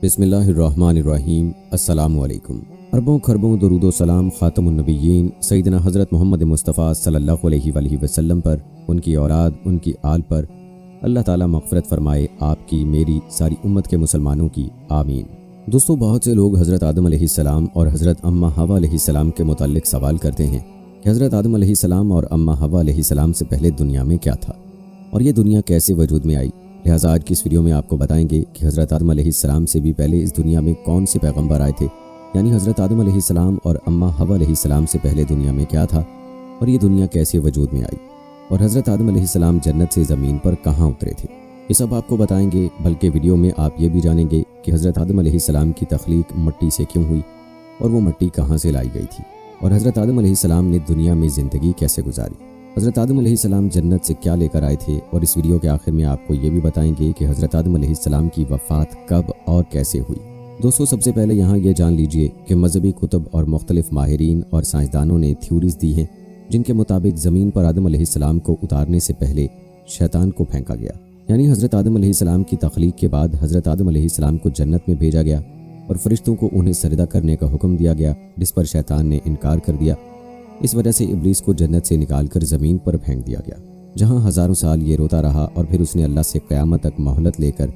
بسم اللہ الرحمن الرحیم۔ السلام علیکم۔ اربوں خربوں درود و سلام خاتم النبیین سیدنا حضرت محمد مصطفیٰ صلی اللہ علیہ وآلہ وسلم پر، ان کی اولاد، ان کی آل پر اللہ تعالیٰ مغفرت فرمائے، آپ کی، میری، ساری امت کے مسلمانوں کی، آمین۔ دوستو، بہت سے لوگ حضرت آدم علیہ السلام اور حضرت اماں حوا علیہ السلام کے متعلق سوال کرتے ہیں کہ حضرت آدم علیہ السلام اور اماں حوا علیہ السلام سے پہلے دنیا میں کیا تھا اور یہ دنیا کیسے وجود میں آئی۔ لہٰذا آج کی اس ویڈیو میں آپ کو بتائیں گے کہ حضرت آدم علیہ السلام سے بھی پہلے اس دنیا میں کون سے پیغمبر آئے تھے، یعنی حضرت آدم علیہ السلام اور اماں حوا علیہ السلام سے پہلے دنیا میں کیا تھا اور یہ دنیا کیسے وجود میں آئی، اور حضرت آدم علیہ السلام جنت سے زمین پر کہاں اترے تھے۔ یہ سب آپ کو بتائیں گے، بلکہ ویڈیو میں آپ یہ بھی جانیں گے کہ حضرت آدم علیہ السلام کی تخلیق مٹی سے کیوں ہوئی اور وہ مٹی کہاں سے لائی گئی تھی، اور حضرت آدم علیہ السلام نے دنیا میں زندگی کیسے گزاری۔ حضرت آدم علیہ السلام جنت سے کیا لے کر آئے تھے، اور اس ویڈیو کے آخر میں آپ کو یہ بھی بتائیں گے کہ حضرت آدم علیہ السلام کی وفات کب اور کیسے ہوئی۔ دوستو، سب سے پہلے یہاں یہ جان لیجئے کہ مذہبی کتب اور مختلف ماہرین اور سائنسدانوں نے تھیوریز دی ہیں جن کے مطابق زمین پر آدم علیہ السلام کو اتارنے سے پہلے شیطان کو پھینکا گیا، یعنی حضرت آدم علیہ السلام کی تخلیق کے بعد حضرت آدم علیہ السلام کو جنت میں بھیجا گیا اور فرشتوں کو انہیں سجدہ کرنے کا حکم دیا گیا، جس پر شیطان نے انکار کر دیا۔ اس وجہ سے ابلیس کو جنت سے نکال کر زمین پر پھینک دیا گیا، جہاں ہزاروں سال یہ روتا رہا، اور پھر اس نے اللہ سے قیامت تک مہلت لے کر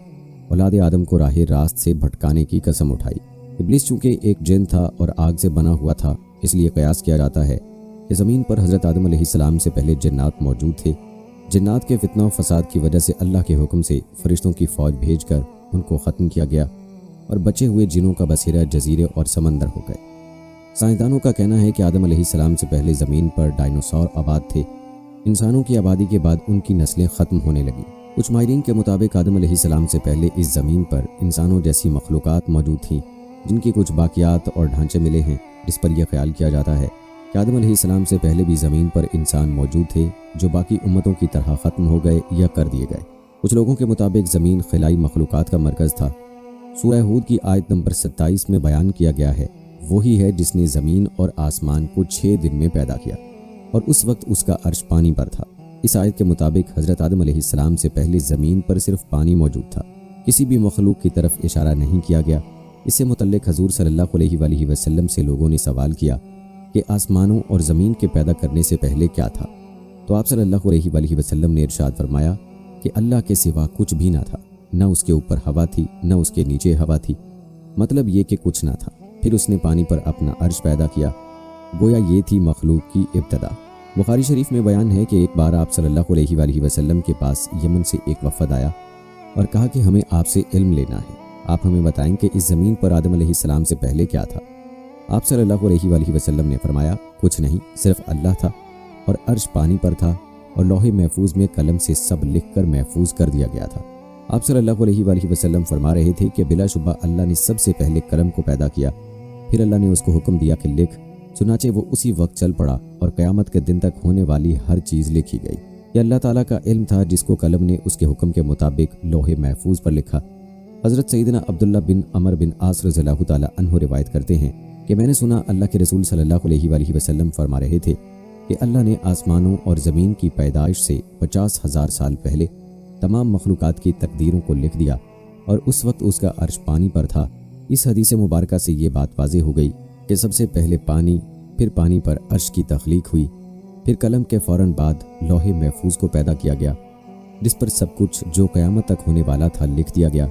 اولاد آدم کو راہ راست سے بھٹکانے کی قسم اٹھائی۔ ابلیس چونکہ ایک جن تھا اور آگ سے بنا ہوا تھا، اس لیے قیاس کیا جاتا ہے کہ زمین پر حضرت آدم علیہ السلام سے پہلے جنات موجود تھے۔ جنات کے فتنہ و فساد کی وجہ سے اللہ کے حکم سے فرشتوں کی فوج بھیج کر ان کو ختم کیا گیا، اور بچے ہوئے جنوں کا بسیرا جزیرے اور سمندر ہو گئے۔ سائنسدانوں کا کہنا ہے کہ آدم علیہ السلام سے پہلے زمین پر ڈائنوسار آباد تھے۔ انسانوں کی آبادی کے بعد ان کی نسلیں ختم ہونے لگیں۔ کچھ ماہرین کے مطابق آدم علیہ السلام سے پہلے اس زمین پر انسانوں جیسی مخلوقات موجود تھیں، جن کی کچھ باقیات اور ڈھانچے ملے ہیں، جس پر یہ خیال کیا جاتا ہے کہ آدم علیہ السلام سے پہلے بھی زمین پر انسان موجود تھے، جو باقی امتوں کی طرح ختم ہو گئے یا کر دیے گئے۔ کچھ لوگوں کے مطابق زمین خلائی مخلوقات کا مرکز تھا۔ سورہ ہود کی آیت نمبر 27 میں بیان کیا گیا ہے، وہی ہے جس نے زمین اور آسمان کو 6 دن میں پیدا کیا، اور اس وقت اس کا عرش پانی پر تھا۔ اس آیت کے مطابق حضرت آدم علیہ السلام سے پہلے زمین پر صرف پانی موجود تھا، کسی بھی مخلوق کی طرف اشارہ نہیں کیا گیا۔ اس سے متعلق حضور صلی اللہ علیہ وآلہ وسلم سے لوگوں نے سوال کیا کہ آسمانوں اور زمین کے پیدا کرنے سے پہلے کیا تھا، تو آپ صلی اللہ علیہ وآلہ وسلم نے ارشاد فرمایا کہ اللہ کے سوا کچھ بھی نہ تھا، نہ اس کے اوپر ہوا تھی، نہ اس کے نیچے ہوا تھی، مطلب یہ کہ کچھ نہ تھا۔ پھر اس نے پانی پر اپنا عرش پیدا کیا، گویا یہ تھی مخلوق کی ابتدا۔ بخاری شریف میں بیان ہے کہ ایک بار آپ صلی اللہ علیہ وآلہ وسلم کے پاس یمن سے ایک وفد آیا اور کہا کہ ہمیں آپ سے علم لینا ہے، آپ ہمیں بتائیں کہ اس زمین پر آدم علیہ السلام سے پہلے کیا تھا۔ آپ صلی اللہ علیہ وآلہ وسلم نے فرمایا، کچھ نہیں، صرف اللہ تھا، اور عرش پانی پر تھا، اور لوح محفوظ میں قلم سے سب لکھ کر محفوظ کر دیا گیا تھا۔ آپ صلی اللہ علیہ وآلہ وسلم فرما رہے تھے کہ بلا شبہ اللہ نے سب سے پہلے قلم کو پیدا کیا، پھر اللہ نے اس کو حکم دیا کہ لکھ، چنانچہ وہ اسی وقت چل پڑا، اور قیامت کے دن تک ہونے والی ہر چیز لکھی گئی۔ یہ اللہ تعالیٰ کا علم تھا جس کو قلم نے اس کے حکم کے مطابق لوح محفوظ پر لکھا۔ حضرت سیدنا عبداللہ بن عمر بن عاص رضی اللہ تعالیٰ عنہ روایت کرتے ہیں کہ میں نے سنا اللہ کے رسول صلی اللہ علیہ وآلہ وسلم فرما رہے تھے کہ اللہ نے آسمانوں اور زمین کی پیدائش سے 50,000 سال پہلے تمام مخلوقات کی تقدیروں کو لکھ دیا، اور اس وقت اس کا عرش پانی پر تھا۔ اس حدیث مبارکہ سے یہ بات واضح ہو گئی کہ سب سے پہلے پانی، پھر پانی پر عرش کی تخلیق ہوئی، پھر قلم کے فوراً بعد لوح محفوظ کو پیدا کیا گیا، جس پر سب کچھ جو قیامت تک ہونے والا تھا لکھ دیا گیا۔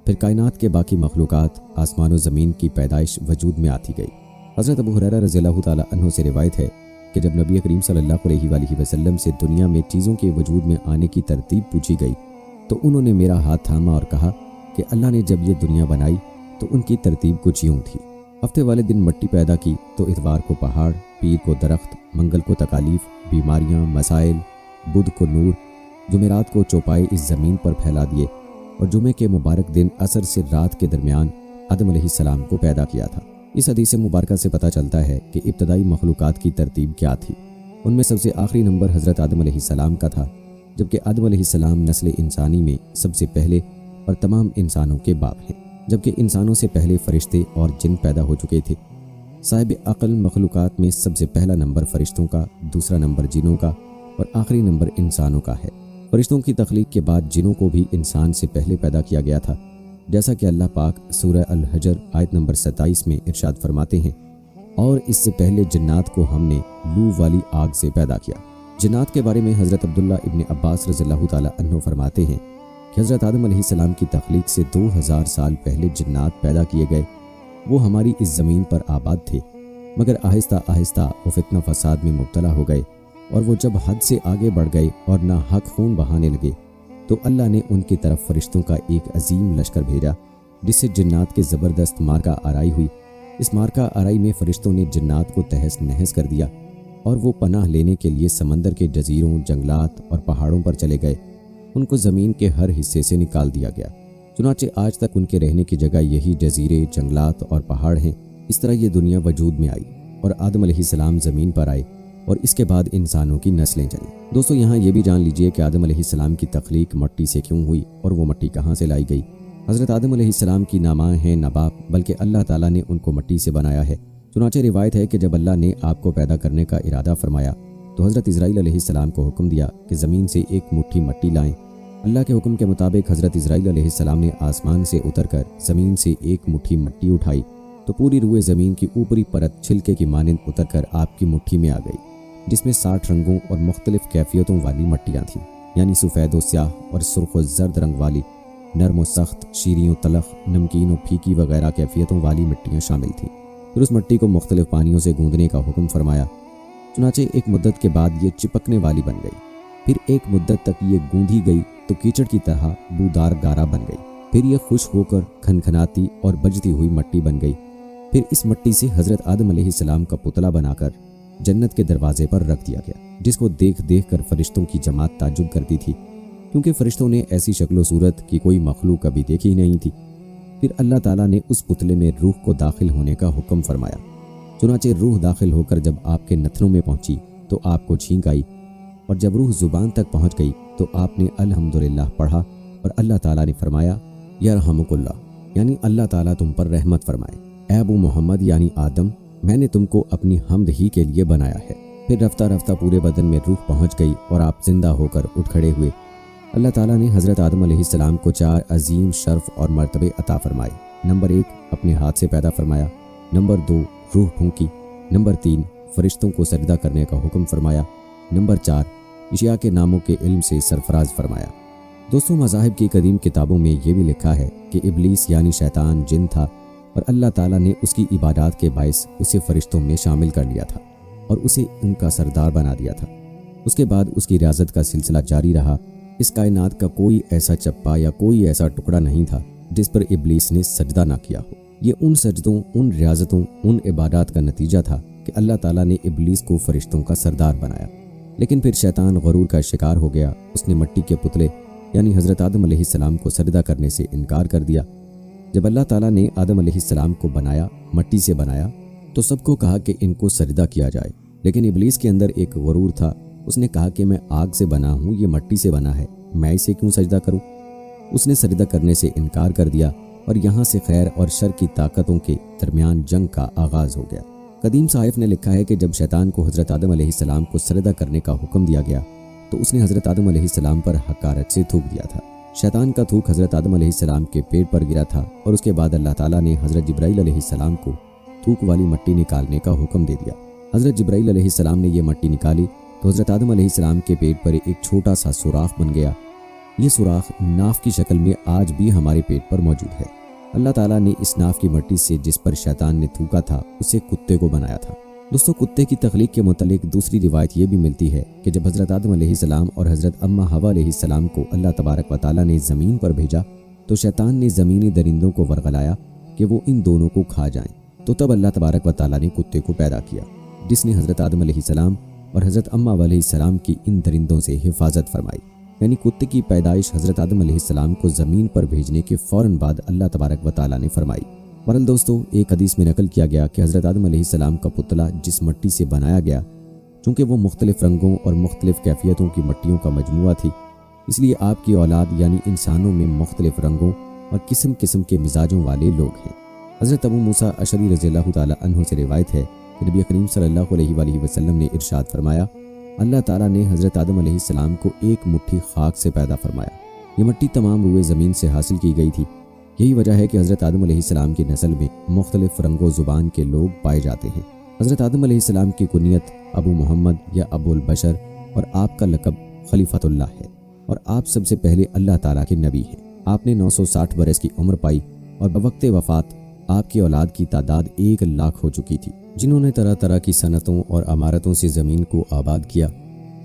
پھر کائنات کے باقی مخلوقات، آسمان و زمین کی پیدائش وجود میں آتی گئی۔ حضرت ابو ہریرہ رضی اللہ تعالیٰ عنہ سے روایت ہے کہ جب نبی کریم صلی اللہ علیہ وآلہ وسلم سے دنیا میں چیزوں کے وجود میں آنے کی ترتیب پوچھی گئی تو انہوں نے میرا ہاتھ تھاما اور کہا کہ اللہ نے جب یہ دنیا بنائی تو ان کی ترتیب کچھ یوں تھی: ہفتے والے دن مٹی پیدا کی، تو اتوار کو پہاڑ، پیر کو درخت، منگل کو تکالیف، بیماریاں، مسائل، بدھ کو نور، جمعرات کو چوپائے اس زمین پر پھیلا دیے، اور جمعے کے مبارک دن عصر سے رات کے درمیان آدم علیہ السلام کو پیدا کیا تھا۔ اس حدیث مبارکہ سے پتہ چلتا ہے کہ ابتدائی مخلوقات کی ترتیب کیا تھی۔ ان میں سب سے آخری نمبر حضرت آدم علیہ السلام کا تھا، جبکہ آدم علیہ السلام نسل انسانی میں سب سے پہلے اور تمام انسانوں کے باپ ہیں، جبکہ انسانوں سے پہلے فرشتے اور جن پیدا ہو چکے تھے۔ صاحب عقل مخلوقات میں سب سے پہلا نمبر فرشتوں کا، دوسرا نمبر جنوں کا، اور آخری نمبر انسانوں کا ہے۔ فرشتوں کی تخلیق کے بعد جنوں کو بھی انسان سے پہلے پیدا کیا گیا تھا، جیسا کہ اللہ پاک سورہ الحجر آیت نمبر 27 میں ارشاد فرماتے ہیں، اور اس سے پہلے جنات کو ہم نے لو والی آگ سے پیدا کیا۔ جنات کے بارے میں حضرت عبداللہ ابن عباس رضی اللہ تعالیٰ عنہ فرماتے ہیں کہ حضرت آدم علیہ السلام کی تخلیق سے 2000 سال پہلے جنات پیدا کیے گئے۔ وہ ہماری اس زمین پر آباد تھے، مگر آہستہ آہستہ وہ فتنہ فساد میں مبتلا ہو گئے، اور وہ جب حد سے آگے بڑھ گئے اور ناحق خون بہانے لگے تو اللہ نے ان کی طرف فرشتوں کا ایک عظیم لشکر بھیجا، جس سے جنات کے زبردست مارکہ آرائی ہوئی۔ اس مارکہ آرائی میں فرشتوں نے جنات کو تہس نہس کر دیا، اور وہ پناہ لینے کے لیے سمندر کے جزیروں، جنگلات اور پہاڑوں پر چلے گئے۔ ان کو زمین کے ہر حصے سے نکال دیا گیا، چنانچہ آج تک ان کے رہنے کی جگہ یہی جزیرے، جنگلات اور پہاڑ ہیں۔ اس طرح یہ دنیا وجود میں آئی اور آدم علیہ السلام زمین پر آئے، اور اس کے بعد انسانوں کی نسلیں چلیں۔ دوستو، یہاں یہ بھی جان لیجئے کہ آدم علیہ السلام کی تخلیق مٹی سے کیوں ہوئی اور وہ مٹی کہاں سے لائی گئی۔ حضرت آدم علیہ السلام کی نہ ماں ہیں نہ باپ، بلکہ اللہ تعالیٰ نے ان کو مٹی سے بنایا ہے۔ چنانچہ روایت ہے کہ جب اللہ نے آپ کو پیدا کرنے کا ارادہ فرمایا تو حضرت اسرائیل علیہ السلام کو حکم دیا کہ زمین سے ایک مٹھی مٹی لائیں۔ اللہ کے حکم کے مطابق حضرت اسرائیل علیہ السلام نے آسمان سے اتر کر زمین سے ایک مٹھی مٹی اٹھائی تو پوری روئے زمین کی اوپری پرت چھلکے کی مانند اتر کر آپ کی مٹھی میں آ گئی، جس میں 60 رنگوں اور مختلف کیفیتوں والی مٹیاں تھیں، یعنی سفید و سیاہ اور سرخ و زرد رنگ والی، نرم و سخت، شیریں و تلخ، نمکین و پھیکی وغیرہ کیفیتوں والی مٹیاں شامل تھیں۔ پھر اس مٹی کو مختلف پانیوں سے گوندنے کا حکم فرمایا، چنانچہ ایک مدت کے بعد یہ چپکنے والی بن گئی۔ پھر ایک مدت تک یہ گوندھی گئی تو کیچڑ کی طرح بودار گارا بن گئی۔ پھر یہ خشک ہو کر کھنکھناتی اور بجتی ہوئی مٹی بن گئی۔ پھر اس مٹی سے حضرت آدم علیہ السلام کا پتلا بنا کر جنت کے دروازے پر رکھ دیا گیا، جس کو دیکھ دیکھ کر فرشتوں کی جماعت تعجب کرتی تھی، کیونکہ فرشتوں نے ایسی شکل و صورت کی کوئی مخلوق کبھی دیکھی ہی نہیں تھی۔ پھر اللہ تعالیٰ نے اس پتلے میں روح کو داخل ہونے کا حکم فرمایا، چنانچہ روح داخل ہو کر جب آپ کے نتنوں میں پہنچی تو آپ کو چھینک آئی، اور جب روح زبان تک پہنچ گئی تو آپ نے الحمدللہ پڑھا، اور اللہ تعالیٰ نے فرمایا یرحمک اللہ، یعنی اللہ تعالیٰ تم پر رحمت فرمائے۔ اے ابو محمد یعنی آدم، میں نے تم کو اپنی حمد ہی کے لیے بنایا ہے۔ پھر رفتہ رفتہ پورے بدن میں روح پہنچ گئی اور آپ زندہ ہو کر اٹھ کھڑے ہوئے۔ اللہ تعالیٰ نے حضرت آدم علیہ السلام کو 4 عظیم شرف اور مرتبے عطا فرمائے۔ نمبر 1 اپنے ہاتھ سے پیدا فرمایا، نمبر 2 روح پھونکی، نمبر 3 فرشتوں کو سجدہ کرنے کا حکم فرمایا، نمبر 4 اشیاء کے ناموں کے علم سے سرفراز فرمایا۔ دوستوں، مذاہب کی قدیم کتابوں میں یہ بھی لکھا ہے کہ ابلیس یعنی شیطان جن تھا، اور اللہ تعالیٰ نے اس کی عبادات کے باعث اسے فرشتوں میں شامل کر لیا تھا اور اسے ان کا سردار بنا دیا تھا۔ اس کے بعد اس کی ریاضت کا سلسلہ جاری رہا۔ اس کائنات کا کوئی ایسا چپا یا کوئی ایسا ٹکڑا نہیں تھا جس پر ابلیس نے سجدہ نہ کیا ہو۔ یہ ان سجدوں، ان ریاضتوں، ان عبادات کا نتیجہ تھا کہ اللہ تعالیٰ نے ابلیس کو فرشتوں کا سردار بنایا۔ لیکن پھر شیطان غرور کا شکار ہو گیا۔ اس نے مٹی کے پتلے یعنی حضرت آدم علیہ السلام کو سجدہ کرنے سے انکار کر دیا۔ جب اللہ تعالیٰ نے آدم علیہ السلام کو بنایا، مٹی سے بنایا، تو سب کو کہا کہ ان کو سجدہ کیا جائے، لیکن ابلیس کے اندر ایک غرور تھا۔ اس نے کہا کہ میں آگ سے بنا ہوں، یہ مٹی سے بنا ہے، میں اسے کیوں سجدہ کروں؟ اس نے سجدہ کرنے سے انکار کر دیا، اور یہاں سے خیر اور شر کی طاقتوں کے درمیان جنگ کا آغاز ہو گیا۔ قدیم صحائف نے لکھا ہے کہ جب شیطان کو حضرت آدم علیہ السلام کو سجدہ کرنے کا حکم دیا گیا تو اس نے حضرت آدم علیہ السلام پر حقارت سے تھوک دیا تھا۔ شیطان کا تھوک حضرت آدم علیہ السلام کے پیٹ پر گرا تھا، اور اس کے بعد اللہ تعالیٰ نے حضرت جبرائیل علیہ السلام کو تھوک والی مٹی نکالنے کا حکم دے دیا۔ حضرت جبرائیل علیہ السلام نے یہ مٹی نکالی تو حضرت آدم علیہ السلام کے پیٹ پر ایک چھوٹا سا سوراخ بن گیا۔ یہ سوراخ ناف کی شکل میں آج بھی ہمارے پیٹ پر موجود ہے۔ اللہ تعالیٰ نے اس ناف کی مٹی سے جس پر شیطان نے تھوکا تھا اسے کتے کو بنایا تھا۔ دوستو، کتے کی تخلیق کے متعلق دوسری روایت یہ بھی ملتی ہے کہ جب حضرت آدم علیہ السلام اور حضرت اماں حوا علیہ السلام کو اللہ تبارک و تعالیٰ نے زمین پر بھیجا تو شیطان نے زمینی درندوں کو ورغلایا کہ وہ ان دونوں کو کھا جائیں، تو تب اللہ تبارک و تعالیٰ نے کتے کو پیدا کیا، جس نے حضرت آدم علیہ السلام اور حضرت اماں علیہ السلام کی ان درندوں سے حفاظت فرمائی۔ یعنی کتے کی پیدائش حضرت آدم علیہ السلام کو زمین پر بھیجنے کے فوراً بعد اللہ تبارک و تعالیٰ نے فرمائی۔ بہرحال دوستو، ایک حدیث میں نقل کیا گیا کہ حضرت آدم علیہ السلام کا پتلا جس مٹی سے بنایا گیا، چونکہ وہ مختلف رنگوں اور مختلف کیفیتوں کی مٹیوں کا مجموعہ تھی، اس لیے آپ کی اولاد یعنی انسانوں میں مختلف رنگوں اور قسم قسم کے مزاجوں والے لوگ ہیں۔ حضرت ابو موسیٰ اشعری رضی اللہ تعالیٰ عنہ سے روایت ہے کہ نبی کریم صلی اللہ علیہ وآلہ وسلم نے ارشاد فرمایا، اللہ تعالیٰ نے حضرت آدم علیہ السلام کو ایک مٹھی خاک سے پیدا فرمایا۔ یہ مٹی تمام روئے زمین سے حاصل کی گئی تھی۔ یہی وجہ ہے کہ حضرت آدم علیہ السلام کی نسل میں مختلف رنگ و زبان کے لوگ پائے جاتے ہیں۔ حضرت آدم علیہ السلام کی کنیت ابو محمد یا ابو البشر اور آپ کا لقب خلیفۃ اللہ ہے، اور آپ سب سے پہلے اللہ تعالیٰ کے نبی ہیں۔ آپ نے 960 برس کی عمر پائی اور بوقت وفات آپ کی اولاد کی تعداد 1,00,000 ہو چکی تھی، جنہوں نے طرح طرح کی صنعتوں اور عمارتوں سے زمین کو آباد کیا۔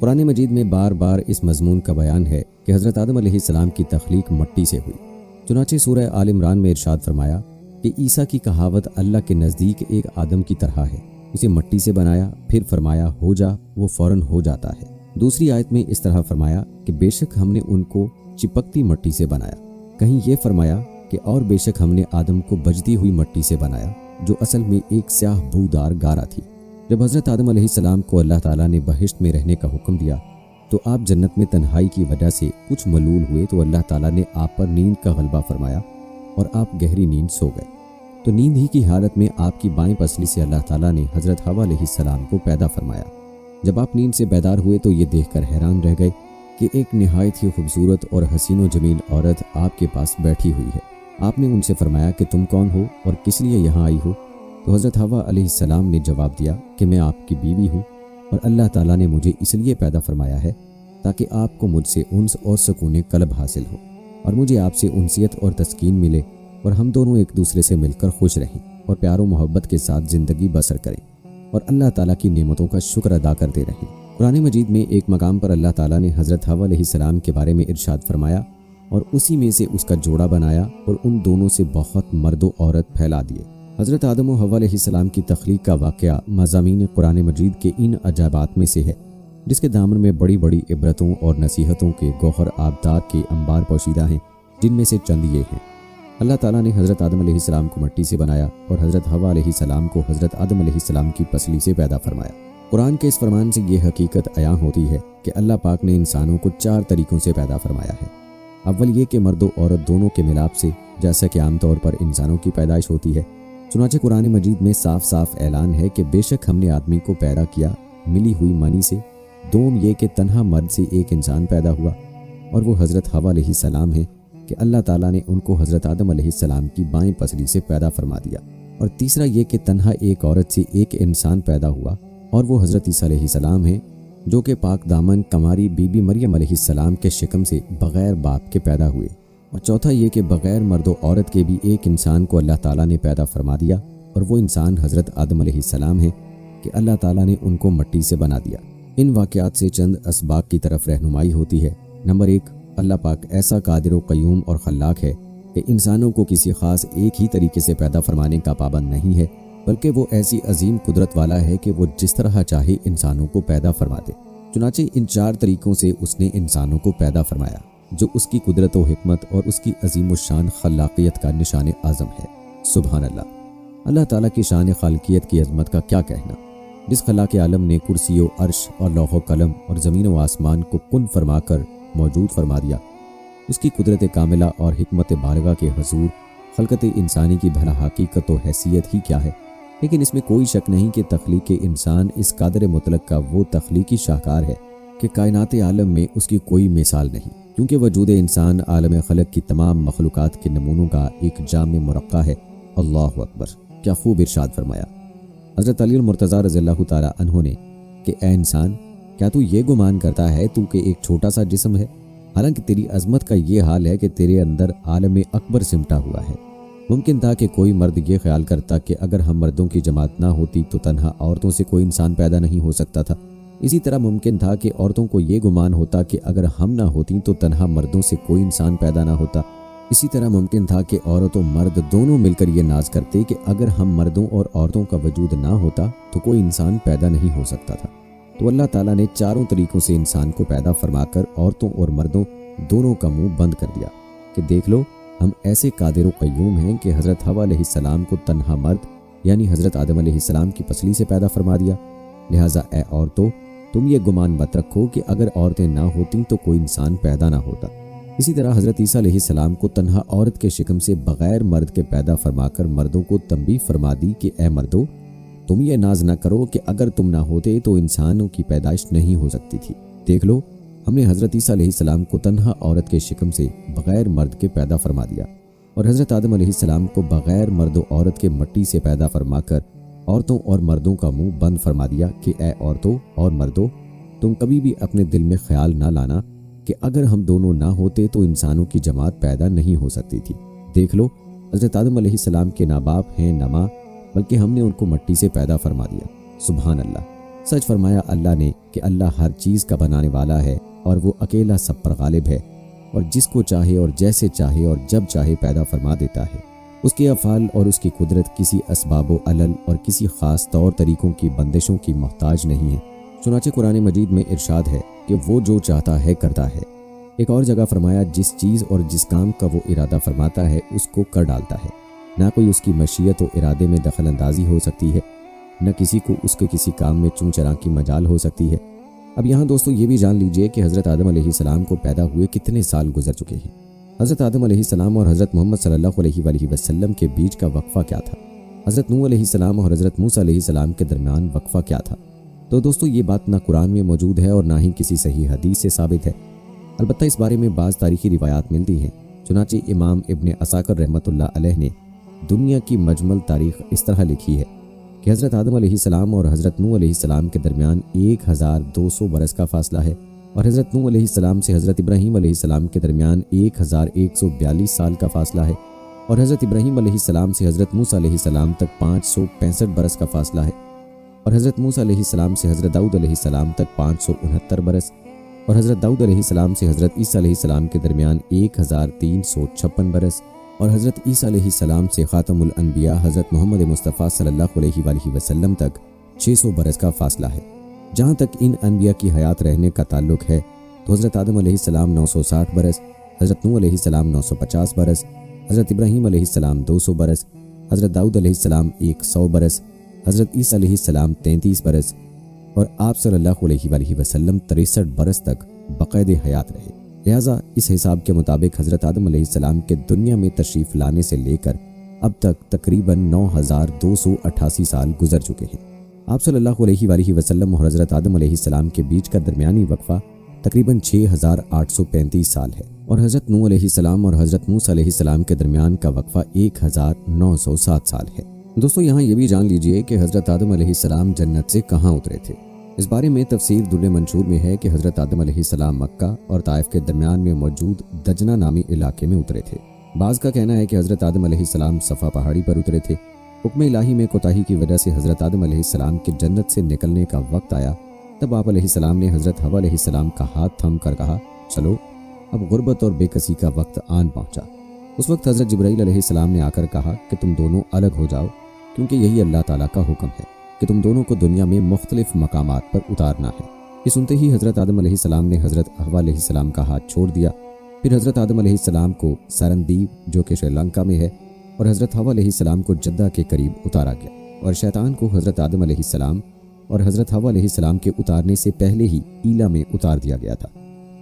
قرآن مجید میں بار بار اس مضمون کا بیان ہے کہ حضرت آدم علیہ السلام کی تخلیق مٹی سے ہوئی۔ چنانچہ سورہ آل عمران میں ارشاد فرمایا کہ عیسیٰ کی کہاوت اللہ کے نزدیک ایک آدم کی طرح ہے، اسے مٹی سے بنایا، پھر فرمایا ہو جا، وہ فوراً ہو جاتا ہے۔ دوسری آیت میں اس طرح فرمایا کہ بے شک ہم نے ان کو چپکتی مٹی سے بنایا۔ کہیں یہ فرمایا کہ اور بے شک ہم نے آدم کو بجتی ہوئی مٹی سے بنایا، جو اصل میں ایک سیاہ بودار گارا تھی۔ جب حضرت آدم علیہ السلام کو اللہ تعالیٰ نے بہشت میں رہنے کا حکم دیا تو آپ جنت میں تنہائی کی وجہ سے کچھ ملول ہوئے، تو اللہ تعالیٰ نے آپ پر نیند کا غلبہ فرمایا اور آپ گہری نیند سو گئے۔ تو نیند ہی کی حالت میں آپ کی بائیں پسلی سے اللہ تعالیٰ نے حضرت حوا علیہ السلام کو پیدا فرمایا۔ جب آپ نیند سے بیدار ہوئے تو یہ دیکھ کر حیران رہ گئے کہ ایک نہایت ہی خوبصورت اور حسین و جمیل عورت آپ کے پاس بیٹھی ہوئی ہے۔ آپ نے ان سے فرمایا کہ تم کون ہو اور کس لیے یہاں آئی ہو؟ تو حضرت حوا علیہ السلام نے جواب دیا کہ میں آپ کی بیوی ہوں، اور اللہ تعالیٰ نے مجھے اس لیے پیدا فرمایا ہے تاکہ آپ کو مجھ سے انس اور سکون قلب حاصل ہو، اور مجھے آپ سے انسیت اور تسکین ملے، اور ہم دونوں ایک دوسرے سے مل کر خوش رہیں اور پیار و محبت کے ساتھ زندگی بسر کریں، اور اللہ تعالیٰ کی نعمتوں کا شکر ادا کرتے رہیں۔ قرآن مجید میں ایک مقام پر اللہ تعالیٰ نے حضرت حوا علیہ السلام کے بارے میں ارشاد فرمایا اور اسی میں سے اس کا جوڑا بنایا اور ان دونوں سے بہت مرد و عورت پھیلا دیے۔ حضرت آدم و حوا علیہ السلام کی تخلیق کا واقعہ مضامین قرآن مجید کے ان عجائبات میں سے ہے جس کے دامن میں بڑی بڑی عبرتوں اور نصیحتوں کے گوہر آبدار کے انبار پوشیدہ ہیں، جن میں سے چند یہ ہیں۔ اللہ تعالیٰ نے حضرت آدم علیہ السلام کو مٹی سے بنایا اور حضرت حوا علیہ السلام کو حضرت آدم علیہ السلام کی پسلی سے پیدا فرمایا۔ قرآن کے اس فرمان سے یہ حقیقت عیاں ہوتی ہے کہ اللہ پاک نے انسانوں کو 4 طریقوں سے پیدا فرمایا ہے۔ اول یہ کہ مرد و عورت دونوں کے ملاپ سے، جیسا کہ عام طور پر انسانوں کی پیدائش ہوتی ہے، چنانچہ قرآن مجید میں صاف صاف اعلان ہے کہ بے شک ہم نے آدمی کو پیدا کیا ملی ہوئی منی سے۔ دوم یہ کہ تنہا مرد سے ایک انسان پیدا ہوا اور وہ حضرت حوا علیہ السلام ہے کہ اللہ تعالیٰ نے ان کو حضرت آدم علیہ السلام کی بائیں پسلی سے پیدا فرما دیا۔ اور تیسرا یہ کہ تنہا ایک عورت سے ایک انسان پیدا ہوا اور وہ حضرت عیسیٰ علیہ السلام ہیں، جو کہ پاک دامن کماری بی بی مریم علیہ السلام کے شکم سے بغیر باپ کے پیدا ہوئے۔ اور چوتھا یہ کہ بغیر مرد و عورت کے بھی ایک انسان کو اللہ تعالیٰ نے پیدا فرما دیا، اور وہ انسان حضرت آدم علیہ السلام ہے کہ اللہ تعالیٰ نے ان کو مٹی سے بنا دیا۔ ان واقعات سے چند اسباق کی طرف رہنمائی ہوتی ہے۔ نمبر 1، اللہ پاک ایسا قادر و قیوم اور خلاق ہے کہ انسانوں کو کسی خاص ایک ہی طریقے سے پیدا فرمانے کا پابند نہیں ہے، بلکہ وہ ایسی عظیم قدرت والا ہے کہ وہ جس طرح چاہے انسانوں کو پیدا فرما دے۔ چنانچہ ان 4 طریقوں سے اس نے انسانوں کو پیدا فرمایا، جو اس کی قدرت و حکمت اور اس کی عظیم الشان خلاقیت کا نشان اعظم ہے۔ سبحان اللہ۔ اللہ تعالیٰ کی شان خالقیت کی عظمت کا کیا کہنا۔ جس خلاق عالم نے کرسی و عرش اور لوح و قلم اور زمین و آسمان کو کن فرما کر موجود فرما دیا، اس کی قدرت کاملہ اور حکمت بالغہ کے حضور خلقت انسانی کی بھلا حقیقت و حیثیت ہی کیا ہے۔ لیکن اس میں کوئی شک نہیں کہ تخلیق انسان اس قادر مطلق کا وہ تخلیقی شاہکار ہے کہ کائنات عالم میں اس کی کوئی مثال نہیں، کیونکہ وجود انسان عالم خلق کی تمام مخلوقات کے نمونوں کا ایک جامع مرقع ہے۔ اللہ اکبر، کیا خوب ارشاد فرمایا حضرت علی المرتضیٰ رضی اللہ تعالیٰ عنہ نے کہ اے انسان، کیا تو یہ گمان کرتا ہے تو کہ ایک چھوٹا سا جسم ہے، حالانکہ تیری عظمت کا یہ حال ہے کہ تیرے اندر عالم اکبر سمٹا ہوا ہے۔ ممکن تھا کہ کوئی مرد یہ خیال کرتا کہ اگر ہم مردوں کی جماعت نہ ہوتی تو تنہا عورتوں سے کوئی انسان پیدا نہیں ہو سکتا تھا۔ اسی طرح ممکن تھا کہ عورتوں کو یہ گمان ہوتا کہ اگر ہم نہ ہوتی تو تنہا مردوں سے کوئی انسان پیدا نہ ہوتا۔ اسی طرح ممکن تھا کہ عورت و مرد دونوں مل کر یہ ناز کرتے کہ اگر ہم مردوں اور عورتوں کا وجود نہ ہوتا تو کوئی انسان پیدا نہیں ہو سکتا تھا۔ تو اللہ تعالیٰ نے 4 طریقوں سے انسان کو پیدا فرما کر عورتوں اور مردوں دونوں کا منہ بند کر دیا کہ دیکھ لو، ہم ایسے قادر و قیوم ہیں کہ حضرت حوا علیہ السلام کو تنہا مرد یعنی حضرت آدم علیہ السلام کی پسلی سے پیدا فرما دیا۔ لہٰذا اے عورتوں، تم یہ گمان مت رکھو کہ اگر عورتیں نہ ہوتیں تو کوئی انسان پیدا نہ ہوتا۔ اسی طرح حضرت عیسیٰ علیہ السلام کو تنہا عورت کے شکم سے بغیر مرد کے پیدا فرما کر مردوں کو تنبیہ فرما دی کہ اے مردو، تم یہ ناز نہ کرو کہ اگر تم نہ ہوتے تو انسانوں کی پیدائش نہیں ہو سکتی تھی۔ دیکھ لو، ہم نے حضرت عیسیٰ علیہ السلام کو تنہا عورت کے شکم سے بغیر مرد کے پیدا فرما دیا۔ اور حضرت آدم علیہ السلام کو بغیر مرد و عورت کے مٹی سے پیدا فرما کر عورتوں اور مردوں کا منہ بند فرما دیا کہ اے عورتوں اور مردوں، تم کبھی بھی اپنے دل میں خیال نہ لانا کہ اگر ہم دونوں نہ ہوتے تو انسانوں کی جماعت پیدا نہیں ہو سکتی تھی۔ دیکھ لو، حضرت آدم علیہ السلام کے نہ باپ ہیں نہ ماں، بلکہ ہم نے ان کو مٹی سے پیدا فرما دیا۔ سبحان اللہ! سچ فرمایا اللہ نے کہ اللہ ہر چیز کا بنانے والا ہے اور وہ اکیلا سب پر غالب ہے، اور جس کو چاہے اور جیسے چاہے اور جب چاہے پیدا فرما دیتا ہے۔ اس کے افعال اور اس کی قدرت کسی اسباب و علل اور کسی خاص طور طریقوں کی بندشوں کی محتاج نہیں ہے۔ چنانچہ قرآن مجید میں ارشاد ہے کہ وہ جو چاہتا ہے کرتا ہے۔ ایک اور جگہ فرمایا جس چیز اور جس کام کا وہ ارادہ فرماتا ہے اس کو کر ڈالتا ہے، نہ کوئی اس کی مشیت و ارادے میں دخل اندازی ہو سکتی ہے، نہ کسی کو اس کے کسی کام میں چوں چراں کی مجال ہو سکتی ہے۔ اب یہاں دوستو یہ بھی جان لیجئے کہ حضرت آدم علیہ السلام کو پیدا ہوئے کتنے سال گزر چکے ہیں۔ حضرت آدم علیہ السلام اور حضرت محمد صلی اللہ علیہ وآلہ وسلم کے بیچ کا وقفہ کیا تھا؟ حضرت نوح علیہ السلام اور حضرت موسیٰ علیہ السلام کے درمیان وقفہ کیا تھا؟ تو دوستو یہ بات نہ قرآن میں موجود ہے اور نہ ہی کسی صحیح حدیث سے ثابت ہے، البتہ اس بارے میں بعض تاریخی روایات ملتی ہیں۔ چنانچہ امام ابن عساکر رحمۃ اللہ علیہ نے دنیا کی مجمل تاریخ اس طرح لکھی ہے کہ حضرت آدم علیہ السلام اور حضرت نوح علیہ السلام کے درمیان 1200 برس کا فاصلہ ہے، اور حضرت نوح علیہ السلام سے حضرت ابراہیم علیہ السلام کے درمیان 1142 سال کا فاصلہ ہے، اور حضرت ابراہیم علیہ السلام سے حضرت موسیٰ علیہ السلام تک 565 برس کا فاصلہ ہے، اور حضرت موسیٰ علیہ السلام سے حضرت داؤد علیہ السلام تک 569 برس، اور حضرت داؤد علیہ السلام سے حضرت عیسیٰ علیہ السلام کے درمیان 1356 برس، اور حضرت عیسیٰ علیہ السلام سے خاتم الانبیاء حضرت محمد مصطفیٰ صلی اللہ علیہ وآلہ وسلم تک 600 برس کا فاصلہ ہے۔ جہاں تک ان انبیاء کی حیات رہنے کا تعلق ہے تو حضرت آدم علیہ السلام 960 برس، حضرت نوح علیہ السلام 950 برس، حضرت ابراہیم علیہ السلام 200 برس، حضرت داؤد علیہ السلام 100 برس، حضرت عیسیٰ علیہ السلام 33 برس، اور آپ صلی اللہ علیہ وآلہ وسلم 63 برس تک باقاعدہ حیات رہے۔ لہٰذا اس حساب کے مطابق حضرت آدم علیہ السلام کے دنیا میں تشریف لانے سے لے کر اب تک تقریباً 9288 سال گزر چکے ہیں۔ آپ صلی اللہ علیہ وآلہ وسلم اور حضرت آدم علیہ السلام کے بیچ کا درمیانی وقفہ تقریباً 6835 سال ہے، اور حضرت نوح علیہ السلام اور حضرت موسیٰ علیہ السلام کے درمیان کا وقفہ 1907 سال ہے۔ دوستو یہاں یہ بھی جان لیجئے کہ حضرت آدم علیہ السلام جنت سے کہاں اترے تھے۔ اس بارے میں تفسیر در منشور میں ہے کہ حضرت آدم علیہ السلام مکہ اور طائف کے درمیان میں موجود دجنہ نامی علاقے میں اترے تھے۔ بعض کا کہنا ہے کہ حضرت آدم علیہ السلام صفا پہاڑی پر اترے تھے۔ حکم الہی میں کوتاہی کی وجہ سے حضرت آدم علیہ السلام کے جنت سے نکلنے کا وقت آیا، تب آپ علیہ السلام نے حضرت حوا علیہ السلام کا ہاتھ تھم کر کہا، چلو اب غربت اور بے کسی کا وقت آن پہنچا۔ اس وقت حضرت جبرائیل علیہ السلام نے آ کر کہا کہ تم دونوں الگ ہو جاؤ، کیونکہ یہی اللہ تعالیٰ کا حکم ہے کہ تم دونوں کو دنیا میں مختلف مقامات پر اتارنا ہے۔ یہ سنتے ہی حضرت آدم علیہ السلام نے حضرت حوا علیہ السلام کا ہاتھ چھوڑ دیا۔ پھر حضرت آدم علیہ السلام کو سرندیپ جو کہ سری لنکا میں ہے اور حضرت حوا علیہ السلام کو جدہ کے قریب اتارا گیا، اور شیطان کو حضرت آدم علیہ السلام اور حضرت حوا علیہ السلام کے اتارنے سے پہلے ہی ایلا میں اتار دیا گیا تھا۔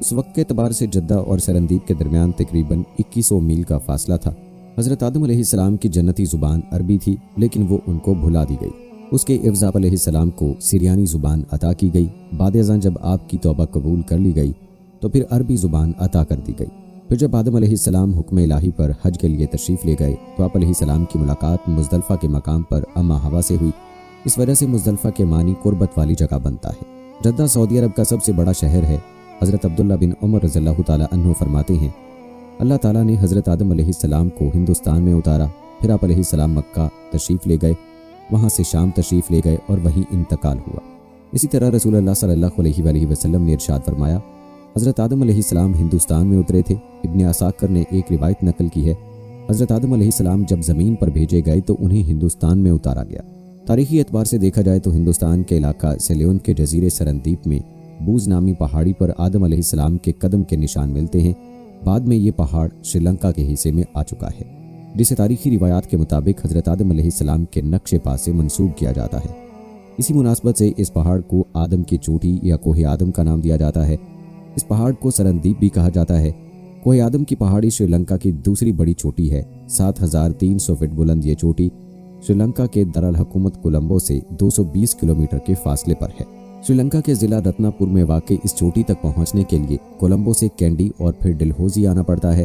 اس وقت کے اعتبار سے جدہ اور سرندیپ کے درمیان تقریباً 2100 میل کا فاصلہ تھا۔ حضرت آدم علیہ السلام کی جنتی زبان عربی تھی، لیکن وہ ان کو بھلا دی گئی۔ اس کے عوض آپ علیہ السلام کو سریانی زبان عطا کی گئی۔ بعد ازاں جب آپ کی توبہ قبول کر لی گئی تو پھر عربی زبان عطا کر دی گئی۔ پھر جب آدم علیہ السلام حکم الہی پر حج کے لیے تشریف لے گئے تو آپ علیہ السلام کی ملاقات مزدلفہ کے مقام پر اما ہوا سے ہوئی۔ اس وجہ سے مزدلفہ کے معنی قربت والی جگہ بنتا ہے۔ جدہ سعودی عرب کا سب سے بڑا شہر ہے۔ حضرت عبداللہ بن عمر رضی اللہ تعالیٰ عنہ فرماتے ہیں، اللہ تعالیٰ نے حضرت آدم علیہ السلام کو ہندوستان میں اتارا، پھر آپ علیہ السلام مکہ تشریف لے گئے، وہاں سے شام تشریف لے گئے اور وہیں انتقال ہوا۔ اسی طرح رسول اللہ صلی اللہ علیہ وآلہ وسلم نے ارشاد فرمایا، حضرت آدم علیہ السلام ہندوستان میں اترے تھے۔ ابن عساکر نے ایک روایت نقل کی ہے، حضرت آدم علیہ السلام جب زمین پر بھیجے گئے تو انہیں ہندوستان میں اتارا گیا۔ تاریخی اعتبار سے دیکھا جائے تو ہندوستان کے علاقہ سیلیون کے جزیرے سرندیپ میں بوز نامی پہاڑی پر آدم علیہ السلام کے قدم کے نشان ملتے ہیں۔ بعد میں یہ پہاڑ سری لنکا کے حصے میں آ چکا ہے، جسے تاریخی روایات کے مطابق حضرت آدم علیہ السلام کے نقش پا سے منسوب کیا جاتا ہے۔ اسی مناسبت سے اس پہاڑ کو آدم کی چوٹی یا کوہ آدم کا نام دیا جاتا ہے۔ اس پہاڑ کو سرندیپ بھی کہا جاتا ہے۔ کوہ آدم کی پہاڑی سری لنکا کی دوسری بڑی چوٹی ہے۔ 7300 فٹ بلند یہ چوٹی سری لنکا کے دارالحکومت کولمبو سے 220 کلومیٹر کے فاصلے پر ہے۔ سری لنکا کے ضلع رتنا پور میں واقع اس چوٹی تک پہنچنے کے لیے کولمبو سے کینڈی اور پھر ڈلہوزی آنا پڑتا ہے۔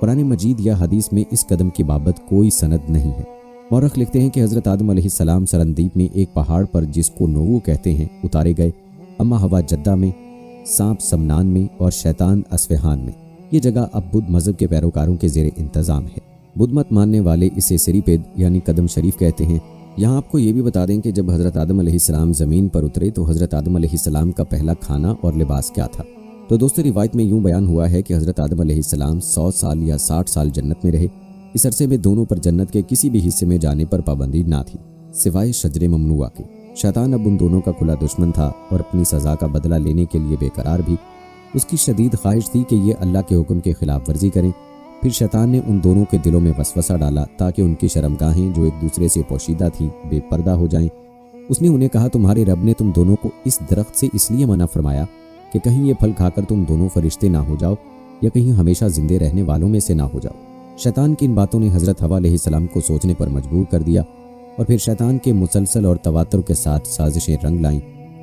قرآن مجید یا حدیث میں اس قدم کی بابت کوئی سند نہیں ہے۔ مورخ لکھتے ہیں کہ حضرت آدم علیہ السلام سرندیپ میں ایک پہاڑ پر جس کو نوغو کہتے ہیں اتارے گئے، اما ہوا جدہ میں، سانپ سمنان میں اور شیطان اسفہان میں۔ یہ جگہ اب بدھ مذہب کے پیروکاروں کے زیر انتظام ہے۔ بدھ مت ماننے والے اسے سری پید یعنی قدم شریف کہتے ہیں۔ یہاں آپ کو یہ بھی بتا دیں کہ جب حضرت آدم علیہ السلام زمین پر اترے تو حضرت آدم علیہ السلام کا پہلا کھانا اور لباس کیا تھا؟ تو دوستو روایت میں یوں بیان ہوا ہے کہ حضرت آدم علیہ السلام 100 سال یا 60 سال جنت میں رہے۔ اس عرصے میں دونوں پر جنت کے کسی بھی حصے میں جانے پر پابندی نہ تھی سوائے شجر ممنوعہ کے۔ شیطان اب ان دونوں کا کھلا دشمن تھا اور اپنی سزا کا بدلہ لینے کے لیے بے قرار بھی۔ اس کی شدید خواہش تھی کہ یہ اللہ کے حکم کے خلاف ورزی کریں۔ پھر شیطان نے ان دونوں کے دلوں میں وسوسہ ڈالا تاکہ ان کی شرمگاہیں جو ایک دوسرے سے پوشیدہ تھیں بے پردہ ہو جائیں۔ اس نے انہیں کہا، تمہارے رب نے تم دونوں کو اس درخت سے اس لیے منع فرمایا کہ کہیں یہ پھل کھا کر تم دونوں فرشتے نہ ہو جاؤ یا کہیں ہمیشہ زندے رہنے والوں میں سے نہ ہو جاؤ۔ شیطان کی ان باتوں نے حضرت حوا علیہ السلام کو سوچنے پر مجبور کر دیا، اور پھر شیطان کے مسلسل اور تواتر کے ساتھ سازشیں رنگ لائیں